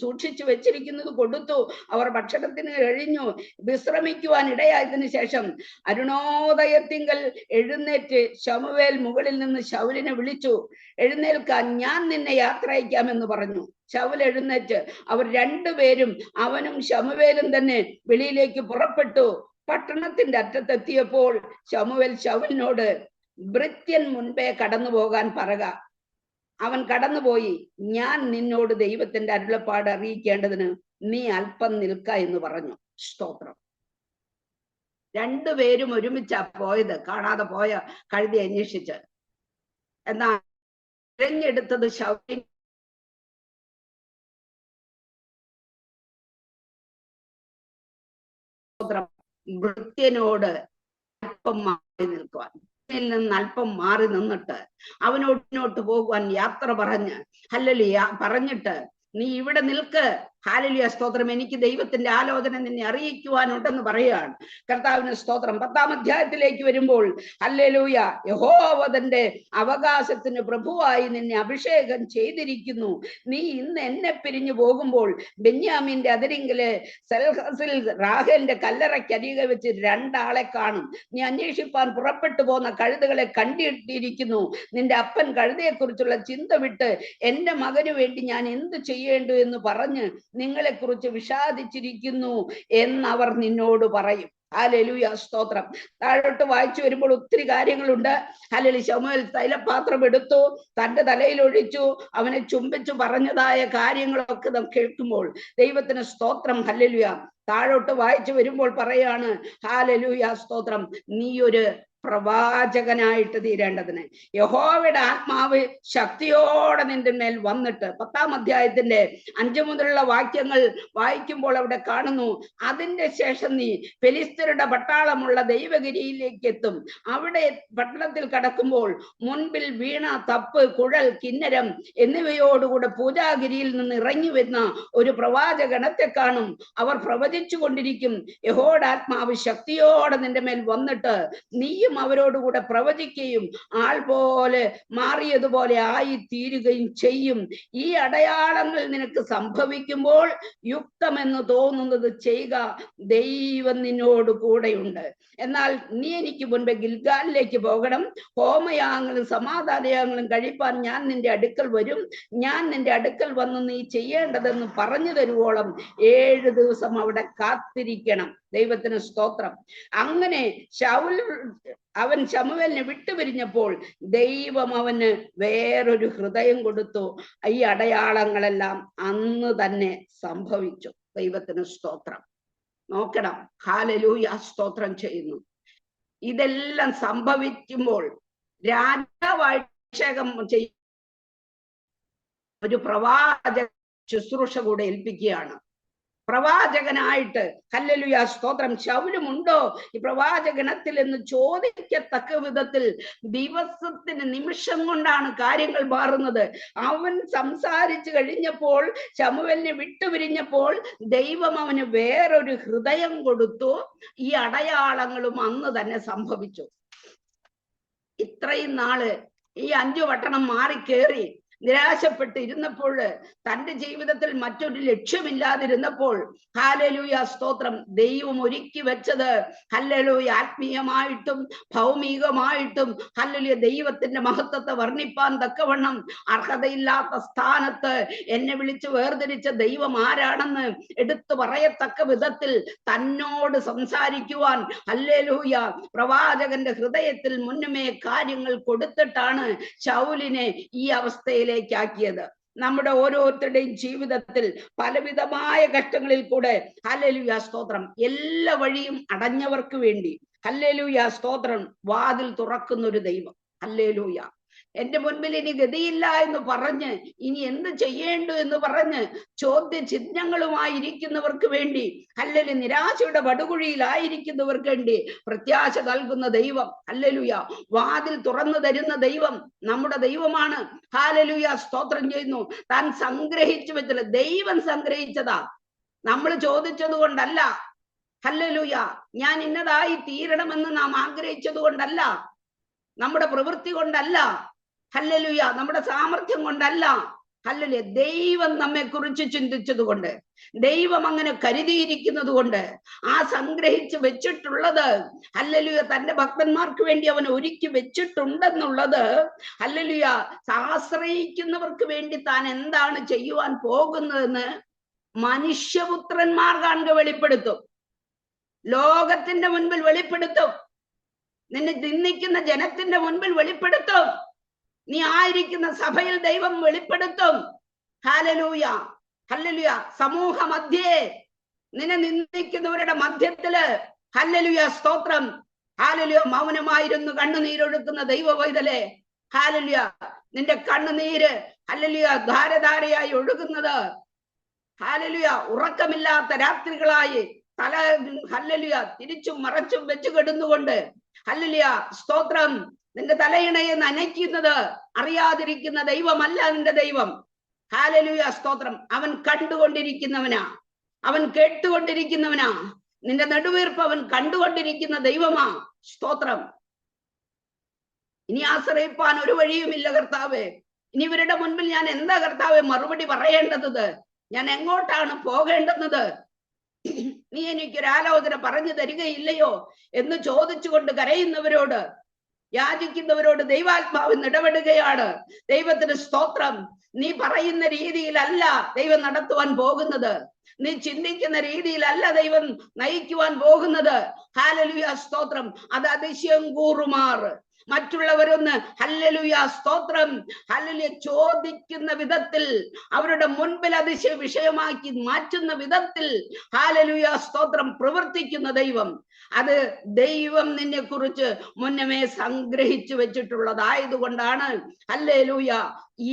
സൂക്ഷിച്ചു വെച്ചിരിക്കുന്നത് കൊടുത്തു. അവർ ഭക്ഷണത്തിന് കഴിഞ്ഞു, വിശ്രമിക്കുവാൻ ഇടയായതിനു ശേഷം അരുണോദയത്തിങ്കൽ എഴുന്നേറ്റ് ശമൂവേൽ മുകളിൽ നിന്ന് ശൗലിനെ വിളിച്ചു. എഴുന്നേൽക്കാൻ, ഞാൻ നിന്നെ യാത്ര അയക്കാമെന്ന് പറഞ്ഞു. ശൗൽ എഴുന്നേറ്റ് അവർ രണ്ടുപേരും, അവനും ശമൂവേലും തന്നെ വെളിയിലേക്ക് പുറപ്പെട്ടു. പട്ടണത്തിന്റെ അറ്റത്തെത്തിയപ്പോൾ ശമൂവേൽ ശൗലിനോട്, ഭൃത്യൻ മുൻപേ കടന്നു പോകാൻ പറക. അവൻ കടന്നുപോയി, ഞാൻ നിന്നോട് ദൈവത്തിന്റെ അരുളപ്പാട് അറിയിക്കേണ്ടതിന് നീ അല്പം നിൽക്ക എന്ന് പറഞ്ഞു. സ്തോത്രം. രണ്ടുപേരും ഒരുമിച്ചാ പോയത്, കാണാതെ പോയ കഴുതി അന്വേഷിച്ച്. എന്നാൽ തിരഞ്ഞെടുത്തത് ശൗലിൻ. ഭൃത്യനോട് അല്പം മാറി നിൽക്കുവാൻ, നിന്ന് അല്പം മാറി നിന്നിട്ട് അവനോട് പോകുവാൻ യാത്ര പറഞ്ഞ് ഹല്ലേലൂയ പറഞ്ഞിട്ട്, നീ ഇവിടെ നിൽക്ക്. ഹല്ലേലൂയ സ്തോത്രം. എനിക്ക് ദൈവത്തിന്റെ ആലോചന നിന്നെ അറിയിക്കുവാനുണ്ടെന്ന് പറയുകയാണ്. കർത്താവിന് സ്തോത്രം. 10-ാം അധ്യായത്തിലേക്ക് വരുമ്പോൾ ഹല്ലേലൂയ, യഹോവ തന്റെ അവകാശത്തിന് പ്രഭുവായി നിന്നെ അഭിഷേകം ചെയ്തിരിക്കുന്നു. നീ ഇന്ന് എന്നെ പിരിഞ്ഞു പോകുമ്പോൾ ബെന്യാമീന്റെ അതിരിങ്കില് സെൽഹസിൽ റാഹേലിന്റെ കല്ലറയ്ക്കരികെ വെച്ച് 2 ആളെ കാണും. നീ അന്വേഷിപ്പാൻ പുറപ്പെട്ടു പോന്ന കഴുതകളെ കണ്ടിട്ടിരിക്കുന്നു. നിന്റെ അപ്പൻ കഴുതയെ കുറിച്ചുള്ള ചിന്ത വിട്ട് എന്റെ മകന് വേണ്ടി ഞാൻ എന്ത് ചെയ്യേണ്ടു എന്ന് പറഞ്ഞ് നിങ്ങളെ കുറിച്ച് വിഷാദിച്ചിരിക്കുന്നു എന്നവർ നിന്നോട് പറയും. ഹല്ലേലൂയ സ്തോത്രം. താഴോട്ട് വായിച്ചു വരുമ്പോൾ ഒത്തിരി കാര്യങ്ങളുണ്ട്. ഹല്ലേലൂയ. ശമൂവേൽ തൈലപാത്രം എടുത്തു, തന്റെ തലയിൽ ഒഴിച്ചു, അവനെ ചുംബിച്ചു പറഞ്ഞതായ കാര്യങ്ങളൊക്കെ നാം കേൾക്കുമ്പോൾ ദൈവത്തിന് സ്തോത്രം. ഹല്ലേലൂയ. താഴോട്ട് വായിച്ചു വരുമ്പോൾ പറയാണ്, ഹല്ലേലൂയ സ്തോത്രം, നീ ഒരു പ്രവാചകനായിട്ട് തീരേണ്ടതിന് യഹോവയുടെ ആത്മാവ് ശക്തിയോടെ നിന്റെ മേൽ വന്നിട്ട്. 10-ാം അധ്യായത്തിന്റെ 5 മുതലുള്ള വാക്യങ്ങൾ വായിക്കുമ്പോൾ അവിടെ കാണുന്നു, അതിന്റെ ശേഷം നീ ഫെലിസ്ത്യരുടെ പട്ടാളമുള്ള ദൈവഗിരിയിലേക്ക് എത്തും. അവിടെ പട്ടണത്തിൽ കടക്കുമ്പോൾ മുൻപിൽ വീണ, തപ്പ്, കുഴൽ, കിന്നരം എന്നിവയോടുകൂടെ പൂജാഗിരിയിൽ നിന്ന് ഇറങ്ങി വരുന്ന ഒരു പ്രവാചകണത്തെ കാണും. അവർ പ്രവചിച്ചു കൊണ്ടിരിക്കും. യഹോവയുടെ ആത്മാവ് ശക്തിയോടെ നിന്റെ മേൽ വന്നിട്ട് നീയും അവരോടുകൂടെ പ്രവചിക്കുകയും ആൾ പോലെ മാറിയതുപോലെ ആയി തീരുകയും ചെയ്യും. ഈ അടയാളങ്ങൾ നിനക്ക് സംഭവിക്കുമ്പോൾ യുക്തമെന്ന് തോന്നുന്നത് ചെയ്യുക, ദൈവം നിന്നോട് കൂടെയുണ്ട്. എന്നാൽ നീ എനിക്ക് മുൻപ് ഗിൽഗാലിലേക്ക് പോകണം. ഹോമയാഗങ്ങളും സമാധാനയാഗങ്ങളും കഴിപ്പാൻ ഞാൻ നിന്റെ അടുക്കൽ വരും. ഞാൻ നിന്റെ അടുക്കൽ വന്ന് നീ ചെയ്യേണ്ടതെന്ന് പറഞ്ഞു തരുവോളം 7 ദിവസം അവിടെ കാത്തിരിക്കണം. ദൈവത്തിന് സ്തോത്രം. അങ്ങനെ അവൻ ശമൂവേലിനെ വിട്ടുപിരിഞ്ഞപ്പോൾ ദൈവം അവന് വേറൊരു ഹൃദയം കൊടുത്തു. ഈ അടയാളങ്ങളെല്ലാം അന്ന് തന്നെ സംഭവിച്ചു. ദൈവത്തിന് സ്തോത്രം. നോക്കണം. ഹല്ലേലൂയ സ്തോത്രം ചെയ്യുന്നു. ഇതെല്ലാം സംഭവിക്കുമ്പോൾ രാജാവായിട്ട് അഭിഷേകം ചെയ്യും ഒരു പ്രവാചക ശുശ്രൂഷ കൂടെ ഏൽപ്പിക്കുകയാണ്. പ്രവാചകനായിട്ട് ഹല്ലേലൂയ സ്തോത്രം. ശൗലുമുണ്ടോ ഈ പ്രവാചകണത്തിൽ എന്ന് ചോദിക്കത്തക്ക വിധത്തിൽ ദിവസത്തിന് നിമിഷം കൊണ്ടാണ് കാര്യങ്ങൾ മാറുന്നത്. അവൻ സംസാരിച്ചു കഴിഞ്ഞപ്പോൾ, ശമൂവേലിനെ വിട്ടുപിരിഞ്ഞപ്പോൾ ദൈവം അവന് വേറൊരു ഹൃദയം കൊടുത്തു. ഈ അടയാളങ്ങളും അന്ന് തന്നെ സംഭവിച്ചു. ഇത്രയും നാള് ഈ 5 പട്ടണം മാറി കയറി നിരാശപ്പെട്ട് ഇരുന്നപ്പോൾ, തന്റെ ജീവിതത്തിൽ മറ്റൊരു ലക്ഷ്യമില്ലാതിരുന്നപ്പോൾ, ഹല്ലേലൂയ സ്തോത്രം, ദൈവം ഒരുക്കി വെച്ചത് ഹല്ലേലൂയ ആത്മീയമായിട്ടും ഭൗമികമായിട്ടും ഹല്ലേലൂയ ദൈവത്തിന്റെ മഹത്വത്തെ വർണ്ണിപ്പാൻ തക്കവണ്ണം അർഹതയില്ലാത്ത സ്ഥാനത്ത് എന്നെ വിളിച്ച് വേർതിരിച്ച ദൈവം ആരാണെന്ന് എടുത്തു പറയത്തക്ക വിധത്തിൽ തന്നോട് സംസാരിക്കുവാൻ ഹല്ലേലൂയ പ്രവാചകന്റെ ഹൃദയത്തിൽ മുന്നമേ കാര്യങ്ങൾ കൊടുത്തിട്ടാണ് ശൗലിനെ ഈ അവസ്ഥയിലേക്കാക്കിയത്. നമ്മുടെ ഓരോരുത്തരുടെയും ജീവിതത്തിൽ പലവിധമായ കഷ്ടങ്ങളിൽ കൂടെ ഹല്ലേലൂയ സ്തോത്രം എല്ലാ വഴിയും അടഞ്ഞവർക്ക് വേണ്ടി ഹല്ലേലൂയ സ്തോത്രം വാതിൽ തുറക്കുന്ന ഒരു ദൈവം. ഹല്ലേലൂയ. എന്റെ മുൻപിൽ ഇനി ഗതിയില്ല എന്ന് പറഞ്ഞ്, ഇനി എന്ത് ചെയ്യേണ്ടു എന്ന് പറഞ്ഞ് ചോദ്യചിഹ്നങ്ങളുമായിരിക്കുന്നവർക്ക് വേണ്ടി, ഹല്ലേലൂയ നിരാശയുടെ പടുകുഴിയിലായിരിക്കുന്നവർക്ക് വേണ്ടി പ്രത്യാശ നൽകുന്ന ദൈവം, ഹല്ലേലൂയ വാതിൽ തുറന്നു തരുന്ന ദൈവം നമ്മുടെ ദൈവമാണ്. ഹല്ലേലൂയ സ്തോത്രം ചെയ്യുന്നു. താൻ സംഗ്രഹിച്ചു വെച്ചത് ദൈവം സംഗ്രഹിച്ചതാ, നമ്മൾ ചോദിച്ചത് കൊണ്ടല്ല. ഹല്ലേലൂയ. ഞാൻ ഇന്നതായി തീരണമെന്ന് നാം ആഗ്രഹിച്ചത് കൊണ്ടല്ല, നമ്മുടെ പ്രവൃത്തി കൊണ്ടല്ല, ഹല്ലേലൂയ നമ്മുടെ സാമർഥ്യം കൊണ്ടല്ല, ഹല്ലേലൂയ ദൈവം നമ്മെ കുറിച്ച് ചിന്തിച്ചത് കൊണ്ട്, ദൈവം അങ്ങനെ കരുതിയിരിക്കുന്നത് കൊണ്ട്, ആ സംഗ്രഹിച്ച് വെച്ചിട്ടുള്ളത് ഹല്ലേലൂയ തന്റെ ഭക്തന്മാർക്ക് വേണ്ടി അവൻ ഒരുക്കി വെച്ചിട്ടുണ്ടെന്നുള്ളത് ഹല്ലേലൂയ ആശ്രയിക്കുന്നവർക്ക് വേണ്ടി താൻ എന്താണ് ചെയ്യുവാൻ പോകുന്നതെന്ന് മനുഷ്യപുത്രന്മാർ കാണുക വെളിപ്പെടുത്തും, ലോകത്തിന്റെ മുൻപിൽ വെളിപ്പെടുത്തും, നിന്നെ നിന്ദിക്കുന്ന ജനത്തിന്റെ മുൻപിൽ വെളിപ്പെടുത്തും, നീ ആയിരിക്കുന്ന സഭയിൽ ദൈവം വെളിപ്പെടുത്തും. ഹല്ലേലൂയ ഹല്ലേലൂയ സമൂഹ മധ്യേ നിന്നെ നിന്ദിക്കുന്നവരുടെ മധ്യത്തില് ഹല്ലേലൂയ സ്തോത്രം ഹല്ലേലൂയ മൗനമായിരുന്നു കണ്ണുനീരൊഴുക്കുന്ന ദൈവ പൈതലേ, ഹല്ലേലൂയ നിന്റെ കണ്ണുനീര് ഹല്ലേലൂയ ധാരധാരയായി ഒഴുകുന്നത് ഹല്ലേലൂയ ഉറക്കമില്ലാത്ത രാത്രികളായി തല ഹല്ലേലൂയ തിരിച്ചും മറച്ചും വെച്ച് കെടുന്നുകൊണ്ട് ഹല്ലേലൂയ സ്തോത്രം നിന്റെ തലയിണയെ നനയ്ക്കുന്നത് അറിയാതിരിക്കുന്ന ദൈവമല്ല നിന്റെ ദൈവം. ഹല്ലേലൂയ സ്തോത്രം. അവൻ കണ്ടുകൊണ്ടിരിക്കുന്നവനാ, അവൻ കേട്ടുകൊണ്ടിരിക്കുന്നവനാ, നിന്റെ നെടുവീർപ്പ് അവൻ കണ്ടുകൊണ്ടിരിക്കുന്ന ദൈവമാ. സ്തോത്രം. ഇനി ആശ്രയിപ്പാൻ ഒരു വഴിയുമില്ല കർത്താവേ. ഇനി ഇവരുടെ മുൻപിൽ ഞാൻ എന്താ കർത്താവേ മറുപടി പറയേണ്ടത്? ഞാൻ എങ്ങോട്ടാണ് പോകേണ്ടുന്നത്? നീ എനിക്കൊരാലോചന പറഞ്ഞു തരികയില്ലയോ എന്ന് ചോദിച്ചുകൊണ്ട് കരയുന്നവരോട്, യാചിക്കുന്നവരോട് ദൈവാത്മാവ് ഇടപെടുകയാണ്. ദൈവത്തിന് സ്തോത്രം. നീ പറയുന്ന രീതിയിലല്ല ദൈവം നടത്തുവാൻ പോകുന്നത്, നീ ചിന്തിക്കുന്ന രീതിയിലല്ല ദൈവം നയിക്കുവാൻ പോകുന്നത്. ഹല്ലേലൂയ സ്തോത്രം. അത് അതിശയം കൂറുമാറ് മറ്റുള്ളവരൊന്ന് ഹല്ലേലൂയ സ്തോത്രം ഹല്ലേലൂയ ചോദിക്കുന്ന വിധത്തിൽ, അവരുടെ മുൻപിൽ അതിശയ വിഷയമാക്കി മാറ്റുന്ന വിധത്തിൽ ഹല്ലേലൂയ സ്തോത്രം പ്രവർത്തിക്കുന്ന ദൈവം, അത് ദൈവം നിന്നെ കുറിച്ച് മുന്നമേ സംഗ്രഹിച്ചു വെച്ചിട്ടുള്ളതായതുകൊണ്ടാണ് ഹല്ലേലൂയ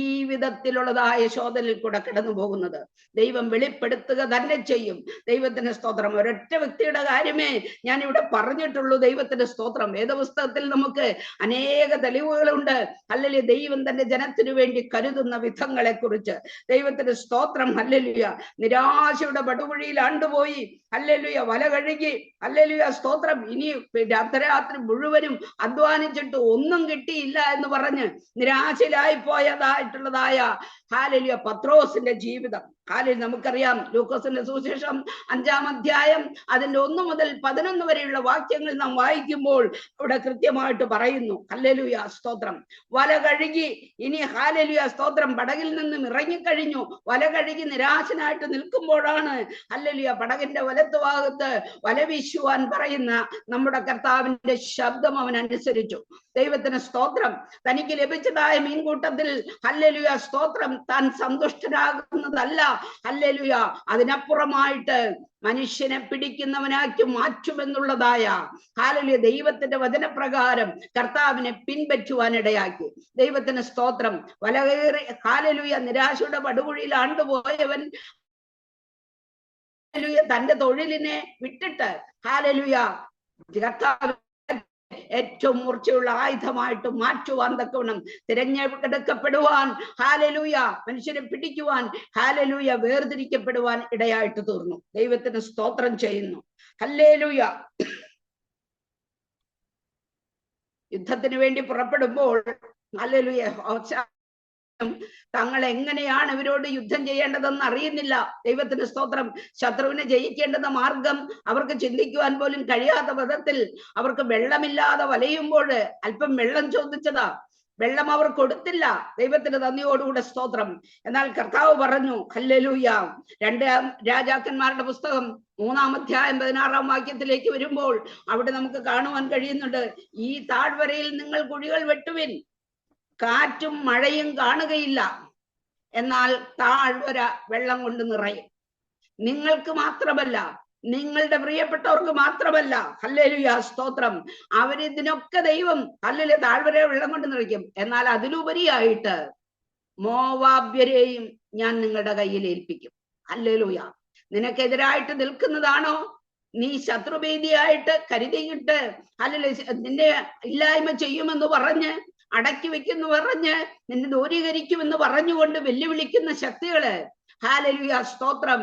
ഈ വിധത്തിലുള്ളതായ ശോധനയിൽ കൂടെ കടന്നു പോകുന്നത്. ദൈവം വെളിപ്പെടുത്തുക തന്നെ ചെയ്യും. ദൈവത്തിന്റെ സ്തോത്രം. ഒരൊറ്റ വ്യക്തിയുടെ കാര്യമേ ഞാൻ ഇവിടെ പറഞ്ഞിട്ടുള്ളൂ. ദൈവത്തിന്റെ സ്തോത്രം. വേദപുസ്തകത്തിൽ നമുക്ക് അനേക തെളിവുകളുണ്ട്. ഹല്ലേലൂയ ദൈവം തന്റെ ജനത്തിനു വേണ്ടി കരുതുന്ന വിധങ്ങളെ കുറിച്ച്. ദൈവത്തിന്റെ സ്തോത്രം. ഹല്ലേലൂയ നിരാശയുടെ പടുകുഴിയിൽ ആണ്ടുപോയി ഹല്ലേലൂയ വല കഴുകി ഹല്ലേലൂയ സ്തോത്രം ഇനി അർദ്ധരാത്രി മുഴുവനും അധ്വാനിച്ചിട്ട് ഒന്നും കിട്ടിയില്ല എന്ന് പറഞ്ഞ് നിരാശയിലായി പോയതായിട്ടുള്ളതായ ഹല്ലേലൂയ പത്രോസിന്റെ ജീവിതം. ഹല്ലേലൂയ നമുക്കറിയാം ലൂക്കോസിന്റെ സുവിശേഷം 5-ാം അധ്യായം അതിന്റെ 1 മുതൽ 11 വരെയുള്ള വാക്യങ്ങൾ നാം വായിക്കുമ്പോൾ അവിടെ കൃത്യമായിട്ട് പറയുന്നു ഹല്ലേലൂയ സ്തോത്രം. വല കഴുകി ഇനി ഹല്ലേലൂയ സ്തോത്രം പടകിൽ നിന്നും ഇറങ്ങിക്കഴിഞ്ഞു. വല കഴുകി നിരാശനായിട്ട് നിൽക്കുമ്പോഴാണ് ഹല്ലേലൂയ പടകിന്റെ വലത്തുഭാഗത്ത് വല വീശുവാൻ പറയുന്ന നമ്മുടെ കർത്താവിന്റെ ശബ്ദം അവൻ അനുസരിച്ചു. ദൈവത്തിന് സ്തോത്രം. തനിക്ക് ലഭിച്ചതായ മീൻകൂട്ടത്തിൽ ഹല്ലേലൂയ സ്തോത്രം താൻ സന്തുഷ്ടനാകുന്നതല്ല, ഹല്ലേലൂയ അതിനപ്പുറമായിട്ട് മനുഷ്യനെ പിടിക്കുന്നവനാക്കി മാറ്റുമെന്നുള്ളതായ ഹല്ലേലൂയ ദൈവത്തിന്റെ വചനപ്രകാരം കർത്താവിനെ പിൻപറ്റുവാനിടയാക്കി. ദൈവത്തിന് സ്തോത്രം. വലകേറി ഹല്ലേലൂയ നിരാശയുടെ പടുകുഴിയിൽ ആണ്ടുപോയവൻ ഹല്ലേലൂയ തന്റെ തൊഴിലിനെ വിട്ടിട്ട് ഹല്ലേലൂയ കർത്താവ് ഏറ്റവും മൂർച്ചയുള്ള ആയുധമായിട്ട് മാറ്റുവാൻ തക്കവണ്ണം തിരഞ്ഞെടുക്കപ്പെടുവാൻ ഹല്ലേലൂയ മനുഷ്യരെ പിടിക്കുവാൻ ഹല്ലേലൂയ വേർതിരിക്കപ്പെടുവാൻ ഇടയായിട്ട് തീർന്നു. ദൈവത്തിന് സ്തോത്രം ചെയ്യുന്നു. ഹല്ലേലൂയ. യുദ്ധത്തിന് വേണ്ടി പുറപ്പെടുമ്പോൾ ഹല്ലേലൂയ തങ്ങൾ എങ്ങനെയാണ് ഇവരോട് യുദ്ധം ചെയ്യേണ്ടതെന്ന് അറിയുന്നില്ല. ദൈവത്തിന് സ്തോത്രം. ശത്രുവിനെ ജയിക്കേണ്ടുന്ന മാർഗം അവർക്ക് ചിന്തിക്കുവാൻ പോലും കഴിയാത്ത വിധത്തിൽ അവർക്ക് വെള്ളമില്ലാതെ വലയുമ്പോൾ അല്പം വെള്ളം ചോദിച്ചതാ, വെള്ളം അവർ കൊടുത്തില്ല. ദൈവത്തിന് നന്ദിയോടുകൂടെ സ്തോത്രം. എന്നാൽ കർത്താവ് പറഞ്ഞു, ഹല്ലേലൂയ. 2 രാജാക്കന്മാരുടെ പുസ്തകം 3-ാം അധ്യായം 16-ാം വാക്യത്തിലേക്ക് വരുമ്പോൾ അവിടെ നമുക്ക് കാണുവാൻ കഴിയുന്നുണ്ട്, ഈ താഴ്വരയിൽ നിങ്ങൾ കുഴികൾ വെട്ടുവിൻ, കാറ്റും മഴയും കാണുകയില്ല, എന്നാൽ താഴ്വര വെള്ളം കൊണ്ട് നിറയും. നിങ്ങൾക്ക് മാത്രമല്ല, നിങ്ങളുടെ പ്രിയപ്പെട്ടവർക്ക് മാത്രമല്ല. ഹല്ലേലൂയ സ്തോത്രം. അവരിതിനൊക്കെ ദൈവം ഹല്ലേലൂയ താഴ്വര വെള്ളം കൊണ്ട് നിറയ്ക്കും. എന്നാൽ അതിലുപരിയായിട്ട് മോവാബ്യരെയും ഞാൻ നിങ്ങളുടെ കയ്യിൽ ഏൽപ്പിക്കും. ഹല്ലേലൂയ. നിനക്കെതിരായിട്ട് നിൽക്കുന്നതാണോ നീ ശത്രുഭീതിയായിട്ട് കരുതിയിട്ട് ഹല്ലേലൂയ നിന്നെ ഇല്ലായ്മ ചെയ്യുമെന്ന് പറഞ്ഞ്, അടക്കി വെക്കുന്നു പറഞ്ഞ്, നിന്നെ ദൂരീകരിക്കുമെന്ന് പറഞ്ഞുകൊണ്ട് വെല്ലുവിളിക്കുന്ന ശക്തികള്, ഹല്ലേലൂയ സ്തോത്രം,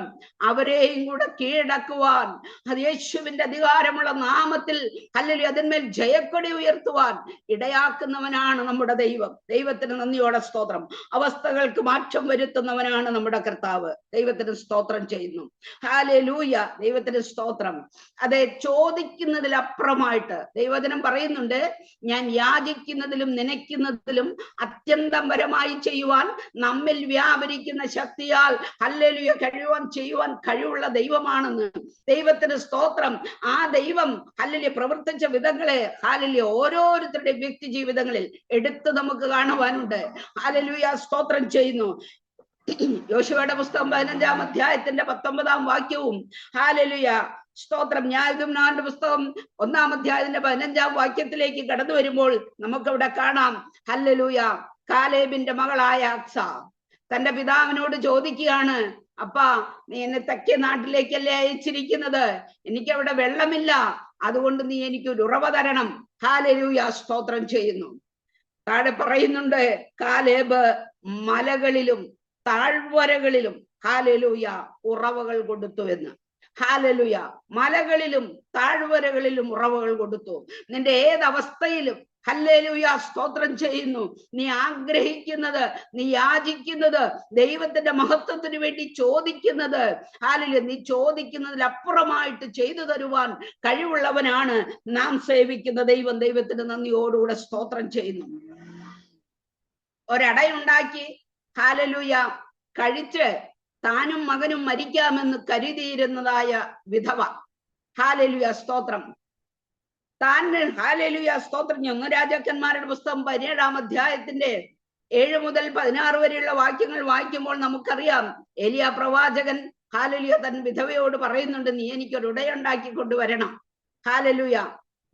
അവരെയും കൂടെ കീഴടക്കുവാൻ അത് യേശുവിന്റെ അധികാരമുള്ള നാമത്തിൽ ഹല്ലേലൂയ അതിന്മേൽ ജയക്കൊടി ഉയർത്തുവാൻ ഇടയാക്കുന്നവനാണ് നമ്മുടെ ദൈവം. ദൈവത്തിന് നന്ദിയോടെ സ്തോത്രം. അവസ്ഥകൾക്ക് മാറ്റം വരുത്തുന്നവനാണ് നമ്മുടെ കർത്താവ്. ദൈവത്തിന് സ്തോത്രം ചെയ്യുന്നു. ഹല്ലേലൂയ. ദൈവത്തിന് സ്തോത്രം. അതെ, ചോദിക്കുന്നതിലപ്പുറമായിട്ട് ദൈവവചനം പറയുന്നുണ്ട്, ഞാൻ യാചിക്കുന്നതിലും നനയ്ക്കുന്നതിലും അത്യന്തം പരമായി ചെയ്യുവാൻ നമ്മിൽ വ്യാപരിക്കുന്ന ശക്തിയാൽ ഹല്ലേലൂയ ചെയ്യുവാൻ കഴിവുള്ള ദൈവമാണെന്ന്. ദൈവത്തിന് സ്തോത്രം. ആ ദൈവം ഹല്ലേലൂയ പ്രവർത്തിച്ച വിധങ്ങളെ ഹല്ലേലൂയ ഓരോരുത്തരുടെ വ്യക്തി ജീവിതങ്ങളിൽ എടുത്ത് നമുക്ക് കാണുവാനുണ്ട്. ഹല്ലേലൂയ സ്തോത്രം ചെയ്യുന്നു. യോശുവയുടെ പുസ്തകം 15-ാം അധ്യായത്തിന്റെ 19-ാം വാക്യവും ഹല്ലേലൂയ സ്തോത്രം, ന്യായാധിപന്മാരുടെ പുസ്തകം 1-ാം അധ്യായത്തിന്റെ 15-ാം വാക്യത്തിലേക്ക് കടന്നു വരുമ്പോൾ നമുക്കവിടെ കാണാം, ഹല്ലേലൂയ കാലേബിന്റെ മകളായ അക്സ തന്റെ പിതാവിനോട് ചോദിക്കുകയാണ്, അപ്പാ നീ എന്നെ തെക്കേ നാട്ടിലേക്കല്ലേ അയച്ചിരിക്കുന്നത്, എനിക്കവിടെ വെള്ളമില്ല, അതുകൊണ്ട് നീ എനിക്കൊരു ഉറവ തരണം. ഹല്ലേലൂയ സ്തോത്രം ചെയ്യുന്നു. താഴെ പറയുന്നുണ്ട്, കാലേബ് മലകളിലും താഴ്വരകളിലും ഹല്ലേലൂയ ഉറവകൾ കൊടുത്തു എന്ന്. ഹല്ലേലൂയ. മലകളിലും താഴ്വരകളിലും ഉറവകൾ കൊടുത്തു. നിന്റെ ഏതവസ്ഥയിലും ഹല്ലേലൂയ സ്തോത്രം ചെയ്യുന്നു. നീ ആഗ്രഹിക്കുന്നത്, നീ യാചിക്കുന്നത്, ദൈവത്തിന്റെ മഹത്വത്തിന് വേണ്ടി ചോദിക്കുന്നത്, ഹല്ലേലൂയ നീ ചോദിക്കുന്നതിലപ്പുറമായിട്ട് ചെയ്തു തരുവാൻ കഴിവുള്ളവനാണ് നാം സേവിക്കുന്ന ദൈവം. ദൈവത്തിന് നന്ദിയോടുകൂടെ സ്തോത്രം ചെയ്യുന്നു. ഒരടയുണ്ടാക്കി ഹല്ലേലൂയ കഴിച്ച് താനും മകനും മരിക്കാമെന്ന് കരുതിയിരുന്നതായ വിധവ, ഹല്ലേലൂയ സ്തോത്രം, താൻ ഹല്ലേലൂയ സ്തോത്രം. 1 രാജാക്കന്മാരുടെ പുസ്തകം 17-ാം അധ്യായത്തിന്റെ 7 മുതൽ 16 വരെയുള്ള വാക്യങ്ങൾ വായിക്കുമ്പോൾ നമുക്കറിയാം, എലിയ പ്രവാചകൻ ഹല്ലേലൂയ തൻ വിധവയോട് പറയുന്നുണ്ട്, നീ എനിക്കൊരു ഉടയുണ്ടാക്കി കൊണ്ടുവരണം. ഹല്ലേലൂയ.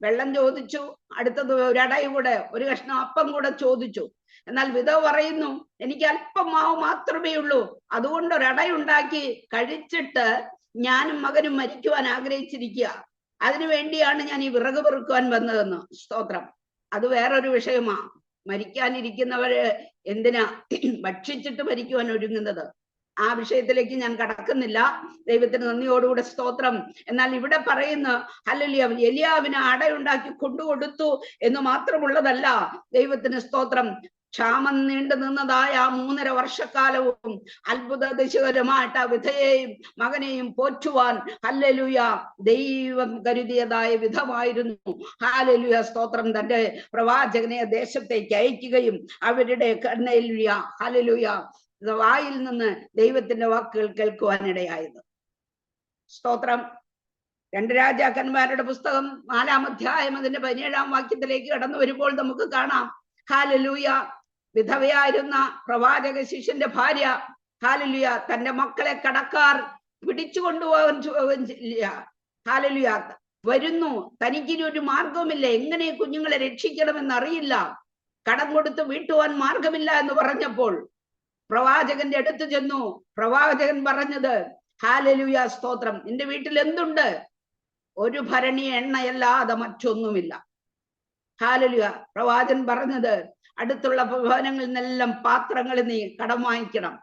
വെള്ളം ചോദിച്ചു, അടുത്തത് ഒരടയ കൂടെ, ഒരു കഷ്ണം അപ്പം കൂടെ ചോദിച്ചു. എന്നാൽ വിധവ പറയുന്നു, എനിക്ക് അല്പം മാവ് മാത്രമേ ഉള്ളൂ, അതുകൊണ്ട് ഒരടയുണ്ടാക്കി കഴിച്ചിട്ട് ഞാനും മകനും മരിക്കുവാൻ ആഗ്രഹിച്ചിരിക്കുക, അതിനു വേണ്ടിയാണ് ഞാൻ ഈ വിറക് പെറുക്കുവാൻ വന്നതെന്ന്. സ്തോത്രം. അത് വേറൊരു വിഷയമാ. മരിക്കാനിരിക്കുന്നവര് എന്തിനാ ഭക്ഷിച്ചിട്ട് മരിക്കുവാൻ ഒരുങ്ങുന്നത്? ആ വിഷയത്തിലേക്ക് ഞാൻ കടക്കുന്നില്ല. ദൈവത്തിന് നന്ദിയോടുകൂടെ സ്തോത്രം. എന്നാൽ ഇവിടെ പറയുന്ന ഹല്ലേലൂയ എലിയാവിന് അടയുണ്ടാക്കി കൊണ്ടുകൊടുത്തു എന്ന് മാത്രമുള്ളതല്ല. ദൈവത്തിന് സ്തോത്രം. ക്ഷാമം നീണ്ടു നിന്നതായ 3.5 വർഷക്കാലവും അത്ഭുതതിശയകരമായിട്ട് ആ വിധയെയും മകനെയും പോറ്റുവാൻ ഹല്ലേലൂയ ദൈവം കരുതിയതായ വിധമായിരുന്നു. ഹല്ലേലൂയ സ്തോത്രം. തന്റെ പ്രവാചകനെ ദേശത്തേക്ക് അയക്കുകയും അവരുടെ കണ്ണയിലൂയ ഹല്ലേലൂയ വായിൽ നിന്ന് ദൈവത്തിന്റെ വാക്കുകൾ കേൾക്കുവാനിടയായത്. സ്തോത്രം. 2 രാജാക്കന്മാരുടെ പുസ്തകം 4-ാം അധ്യായം അതിന്റെ 17-ാം വാക്യത്തിലേക്ക് കടന്നു വരുമ്പോൾ നമുക്ക് കാണാം, ഹല്ലേലൂയ വിധവയായിരുന്ന പ്രവാചക ശിഷ്യന്റെ ഭാര്യ ഹല്ലേലൂയ തന്റെ മക്കളെ കടക്കാർ പിടിച്ചു കൊണ്ടുപോകാൻ ഹല്ലേലൂയ വരുന്നു. തനിക്കിനി ഒരു മാർഗവുമില്ല, എങ്ങനെ കുഞ്ഞുങ്ങളെ രക്ഷിക്കണമെന്ന് അറിയില്ല, കടം കൊടുത്ത് വീട്ടുവാൻ മാർഗമില്ല എന്ന് പറഞ്ഞപ്പോൾ പ്രവാചകന്റെ അടുത്ത് ചെന്നു. പ്രവാചകൻ പറഞ്ഞത്, ഹല്ലേലൂയ സ്തോത്രം, നിന്റെ വീട്ടിൽ എന്തുണ്ട്? ഒരു ഭരണി എണ്ണയല്ലാതെ മറ്റൊന്നുമില്ല. ഹല്ലേലൂയ. പ്രവാചകൻ പറഞ്ഞത്, അടുത്തുള്ള ഭവനങ്ങളിൽ നിന്നെല്ലാം പാത്രങ്ങൾ നീ കടം വാങ്ങിക്കണം.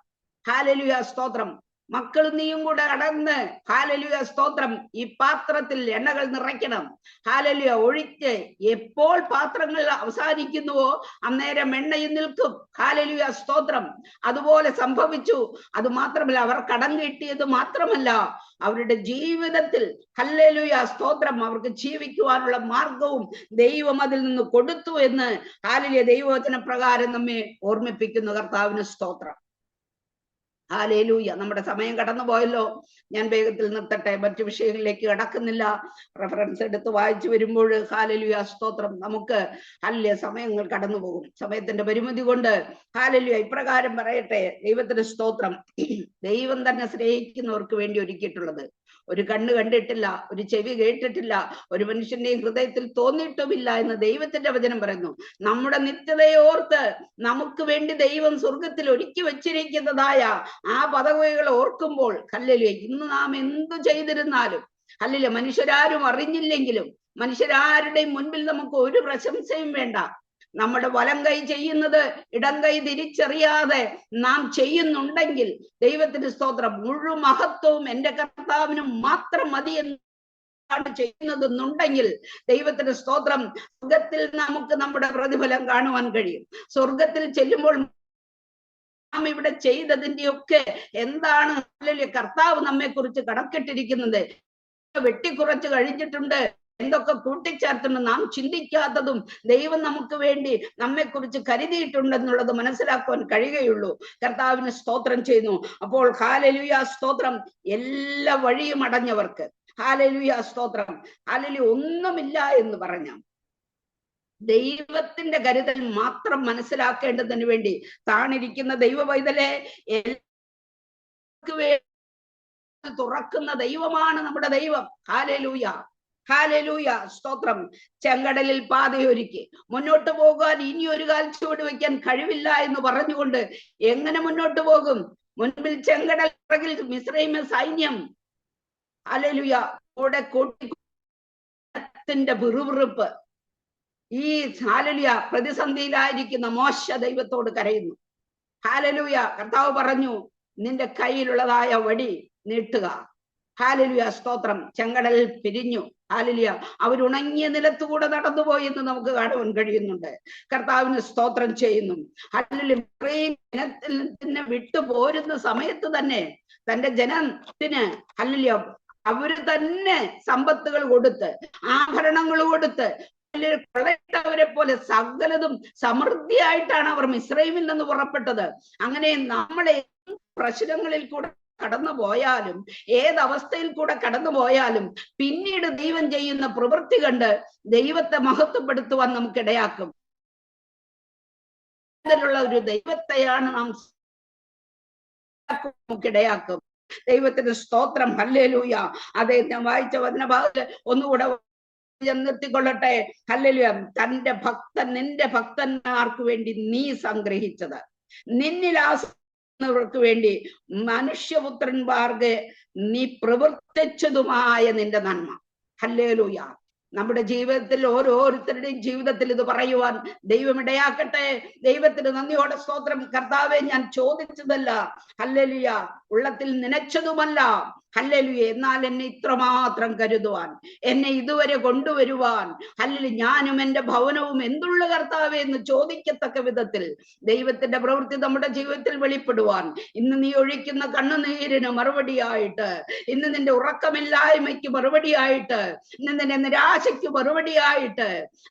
ഹല്ലേലൂയ സ്തോത്രം. മക്കളും നീയും കൂടെ കടന്ന് ഹാലലുയ സ്തോത്രം ഈ പാത്രത്തിൽ എണ്ണകൾ നിറയ്ക്കണം. ഹാലലുയ ഒഴിച്ച് എപ്പോൾ പാത്രങ്ങൾ അവസാനിക്കുന്നുവോ അന്നേരം എണ്ണയും നിൽക്കും. ഹാലലുയ സ്തോത്രം. അതുപോലെ സംഭവിച്ചു. അത് മാത്രമല്ല, അവർ കടം കിട്ടിയത് മാത്രമല്ല, അവരുടെ ജീവിതത്തിൽ ഹല്ലേലൂയ സ്തോത്രം അവർക്ക് ജീവിക്കുവാനുള്ള മാർഗവും ദൈവം അതിൽ നിന്ന് കൊടുത്തു എന്ന് ഹാലലുയ ദൈവവചന പ്രകാരം നമ്മെ ഓർമ്മിപ്പിക്കുന്നു. കർത്താവിന് സ്തോത്രം. ഹാലേലൂയ. നമ്മുടെ സമയം കടന്നു പോയല്ലോ, ഞാൻ വേഗത്തിൽ നിർത്തട്ടെ, മറ്റു വിഷയങ്ങളിലേക്ക് കടക്കുന്നില്ല. റെഫറൻസ് എടുത്ത് വായിച്ചു വരുമ്പോൾ ഹാലേലൂയ സ്തോത്രം നമുക്ക് സമയങ്ങൾ കടന്നു പോകും. സമയത്തിന്റെ പരിമിതി കൊണ്ട് ഹാലേലൂയ ഇപ്രകാരം പറയട്ടെ, ദൈവത്തിന് സ്തോത്രം. ദൈവം തന്നെ സ്നേഹിക്കുന്നവർക്ക് വേണ്ടി ഒരുക്കിയിട്ടുള്ളത് ഒരു കണ്ണ് കണ്ടിട്ടില്ല, ഒരു ചെവി കേട്ടിട്ടില്ല, ഒരു മനുഷ്യന്റെയും ഹൃദയത്തിൽ തോന്നിയിട്ടുമില്ല എന്ന് ദൈവത്തിന്റെ വചനം പറയുന്നു. നമ്മുടെ നിത്യതയോർത്ത് നമുക്ക് വേണ്ടി ദൈവം സ്വർഗത്തിൽ ഒരുക്കി വച്ചിരിക്കുന്നതായ ആ പദവികൾ ഓർക്കുമ്പോൾ ഹല്ലേലൂയ, ഇന്ന് നാം എന്തു ചെയ്തിരുന്നാലും ഹല്ലേലൂയ, മനുഷ്യരാരും അറിഞ്ഞില്ലെങ്കിലും മനുഷ്യരാരുടെയും മുൻപിൽ നമുക്ക് ഒരു പ്രശംസയും വേണ്ട. നമ്മുടെ വലം കൈ ചെയ്യുന്നത് ഇടം കൈ തിരിച്ചറിയാതെ നാം ചെയ്യുന്നുണ്ടെങ്കിൽ ദൈവത്തിന് സ്തോത്രം, മുഴുവൻ മഹത്വവും എന്റെ കർത്താവിനും മാത്രം മതി എന്നാണ് ചെയ്യുന്നതെന്നുണ്ടെങ്കിൽ ദൈവത്തിന് സ്തോത്രം, സ്വർഗത്തിൽ നമുക്ക് നമ്മുടെ പ്രതിഫലം കാണുവാൻ കഴിയും. സ്വർഗത്തിൽ ചെല്ലുമ്പോൾ നാം ഇവിടെ ചെയ്തതിന്റെയൊക്കെ എന്താണ് കർത്താവ് നമ്മെ കുറിച്ച് കണക്കിട്ടിരിക്കുന്നത്, വെട്ടിക്കുറച്ച് കഴിഞ്ഞിട്ടുണ്ട്, എന്തൊക്കെ കൂട്ടിച്ചേർത്തുണ്ട്, നാം ചിന്തിക്കാത്തതും ദൈവം നമുക്ക് വേണ്ടി നമ്മെ കുറിച്ച് കരുതിയിട്ടുണ്ടെന്നുള്ളത് മനസ്സിലാക്കുവാൻ കഴിയുകയുള്ളൂ. കർത്താവിന് സ്തോത്രം ചെയ്യുന്നു. അപ്പോൾ ഹല്ലേലൂയ സ്തോത്രം, എല്ലാ വഴിയും അടഞ്ഞവർക്ക് ഹല്ലേലൂയ സ്തോത്രം, ഹല്ലേലൂയ ഒന്നുമില്ല എന്ന് പറഞ്ഞ ദൈവത്തിന്റെ കരുതൽ മാത്രം മനസ്സിലാക്കേണ്ടതിന് വേണ്ടി താണിരിക്കുന്ന ദൈവ പൈതലെ തുറക്കുന്ന ദൈവമാണ് നമ്മുടെ ദൈവം. ഹല്ലേലൂയ ഹാലലൂയ സ്തോത്രം. ചെങ്കടലിൽ പാതയൊരുക്കി മുന്നോട്ട് പോകാൻ ഇനി ഒരു കാൽ ചുവട് വയ്ക്കാൻ കഴിവില്ല എന്ന് പറഞ്ഞുകൊണ്ട് എങ്ങനെ മുന്നോട്ട് പോകും? മുൻപിൽ ചെങ്കടൽ, പുറകിൽ മിസ്രൈമ സൈന്യം. ഹാലലൂയ. കൂടെ കൂട്ടിന്റെ വിറുവിറുപ്പ്. ഈ ഹാലലൂയ പ്രതിസന്ധിയിലായിരിക്കുന്ന മോശ ദൈവത്തോട് കരയുന്നു. ഹാലലൂയ. കർത്താവ് പറഞ്ഞു, നിന്റെ കയ്യിലുള്ളതായ വടി നീട്ടുക. ഹാലലൂയ സ്തോത്രം. ചെങ്കടൽ പിരിഞ്ഞു. ഹാലലൂയ. അവരുണങ്ങിയ നിലത്തുകൂടെ നടന്നുപോയി എന്ന് നമുക്ക് കാണുവാൻ കഴിയുന്നുണ്ട്. കർത്താവിന് സ്തോത്രം ചെയ്യുന്നു. ഹാലലൂയ. ജനത്തിന് വിട്ടുപോരുന്ന സമയത്ത് തന്നെ തന്റെ ജനത്തിന് ഹാലലൂയ അവര് തന്നെ സമ്പത്തുകൾ കൊടുത്ത്, ആഭരണങ്ങൾ കൊടുത്ത്, കൊള്ളയിട്ടവരെ പോലെ സകലതും സമൃദ്ധിയായിട്ടാണ് അവർ മിസ്രൈമിൽ നിന്ന് പുറപ്പെട്ടത്. അങ്ങനെ നമ്മളെ പ്രശ്നങ്ങളിൽ കൂടെ കടന്നു പോയാലും, ഏതവസ്ഥയിൽ കൂടെ കടന്നു പോയാലും, പിന്നീട് ദൈവം ചെയ്യുന്ന പ്രവൃത്തി കണ്ട് ദൈവത്തെ മഹത്വപ്പെടുത്തുവാൻ നമുക്കിടയാക്കും. ഒരു ദൈവത്തെയാണ് നാം നമുക്കിടയാക്കും. ദൈവത്തിന് സ്തോത്രം. ഹല്ലേലൂയ. അതെ, ഞാൻ വായിച്ച വചനഭാഗത്ത് ഒന്നുകൂടെ നിർത്തിക്കൊള്ളട്ടെ. ഹല്ലേലൂയ. തന്റെ ഭക്തൻ, നിന്റെ ഭക്തന്മാർക്ക് വേണ്ടി നീ സംഗ്രഹിച്ചത്, നിന്നിൽ ആശ്രയിക്കുന്നവർക്ക് വേണ്ടി മനുഷ്യപുത്രന്മാർക്ക് നീ പ്രവർത്തിച്ചതുമായ നിന്റെ നന്മ. ഹല്ലേലൂയ. നമ്മുടെ ജീവിതത്തിൽ, ഓരോരുത്തരുടെയും ജീവിതത്തിൽ ഇത് പറയുവാൻ ദൈവം ഇടയാക്കട്ടെ. ദൈവത്തിന് നന്ദിയോടെ സ്തോത്രം. കർത്താവെ, ഞാൻ ചോദിച്ചതല്ല, ഹല്ലേലൂയ, ഉള്ളത്തിൽ നനച്ചതുമല്ല, ഹല്ലേലൂയ, എന്നാൽ എന്നെ ഇത്രമാത്രം കരുതുവാൻ, എന്നെ ഇതുവരെ കൊണ്ടുവരുവാൻ, ഹല്ലേലൂയ, ഞാനും എന്റെ ഭവനവും എന്തുള്ള കർത്താവെ എന്ന് ചോദിക്കത്തക്ക വിധത്തിൽ ദൈവത്തിന്റെ പ്രവൃത്തി നമ്മുടെ ജീവിതത്തിൽ വെളിപ്പെടുവാൻ, ഇന്ന് നീ ഒഴിക്കുന്ന കണ്ണുനീരിന് മറുപടിയായിട്ട്, ഇന്ന് നിന്റെ ഉറക്കമില്ലായ്മയ്ക്ക് മറുപടിയായിട്ട്, ഇന്ന് നിന്റെ നിരാശയ്ക്ക് മറുപടിയായിട്ട്,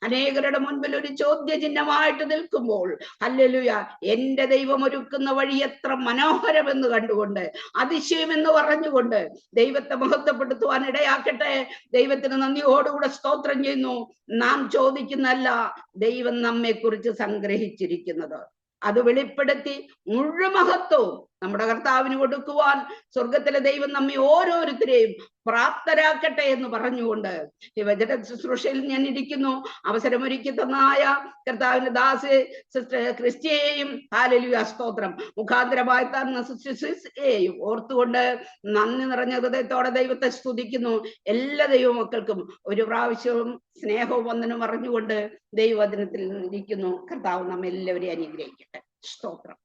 അനേകരുടെ മുൻപിൽ ഒരു ചോദ്യചിഹ്നമായിട്ട് നിൽക്കുമ്പോൾ, ഹല്ലേലൂയ, എന്റെ ദൈവം ഒരുക്കുന്ന വഴി എത്ര മനോഹരമെന്ന് കണ്ടുകൊണ്ട്, അതിശയമെന്ന് പറഞ്ഞുകൊണ്ട് ദൈവത്തെ മഹത്വപ്പെടുത്തുവാൻ ഇടയാക്കട്ടെ. ദൈവത്തിന് നന്ദിയോടുകൂടെ സ്തോത്രം ചെയ്യുന്നു. നാം ചോദിക്കുന്നല്ല, ദൈവം നമ്മെ കുറിച്ച് സംഗ്രഹിച്ചിരിക്കുന്നത് അത് വെളിപ്പെടുത്തി മുഴുവൻ മഹത്വവും നമ്മുടെ കർത്താവിന് കൊടുക്കുവാൻ സ്വർഗത്തിലെ ദൈവം നമ്മെ ഓരോരുത്തരെയും പ്രാപ്തരാക്കട്ടെ എന്ന് പറഞ്ഞുകൊണ്ട് ഈ വചന ശുശ്രൂഷയിൽ ഞാൻ ഇരിക്കുന്നു. അവസരമൊരുക്കി തന്നായ കർത്താവിന്റെ ദാസ് സിസ്റ്റർ ക്രിസ്റ്റിയെയും ഹല്ലേലൂയ സ്തോത്രം മുഖാന്തരമായി തന്ന സിസ്റ്റേയും ഓർത്തുകൊണ്ട് നന്ദി നിറഞ്ഞ ഹൃദയത്തോടെ ദൈവത്തെ സ്തുതിക്കുന്നു. എല്ലാ ദൈവമക്കൾക്കും ഒരു പ്രാവശ്യവും സ്നേഹവും വന്ദനം പറഞ്ഞുകൊണ്ട് ദൈവവചനത്തിൽ ഇരിക്കുന്നു. കർത്താവ് നമ്മെല്ലാവരെയും അനുഗ്രഹിക്കട്ടെ. സ്തോത്രം.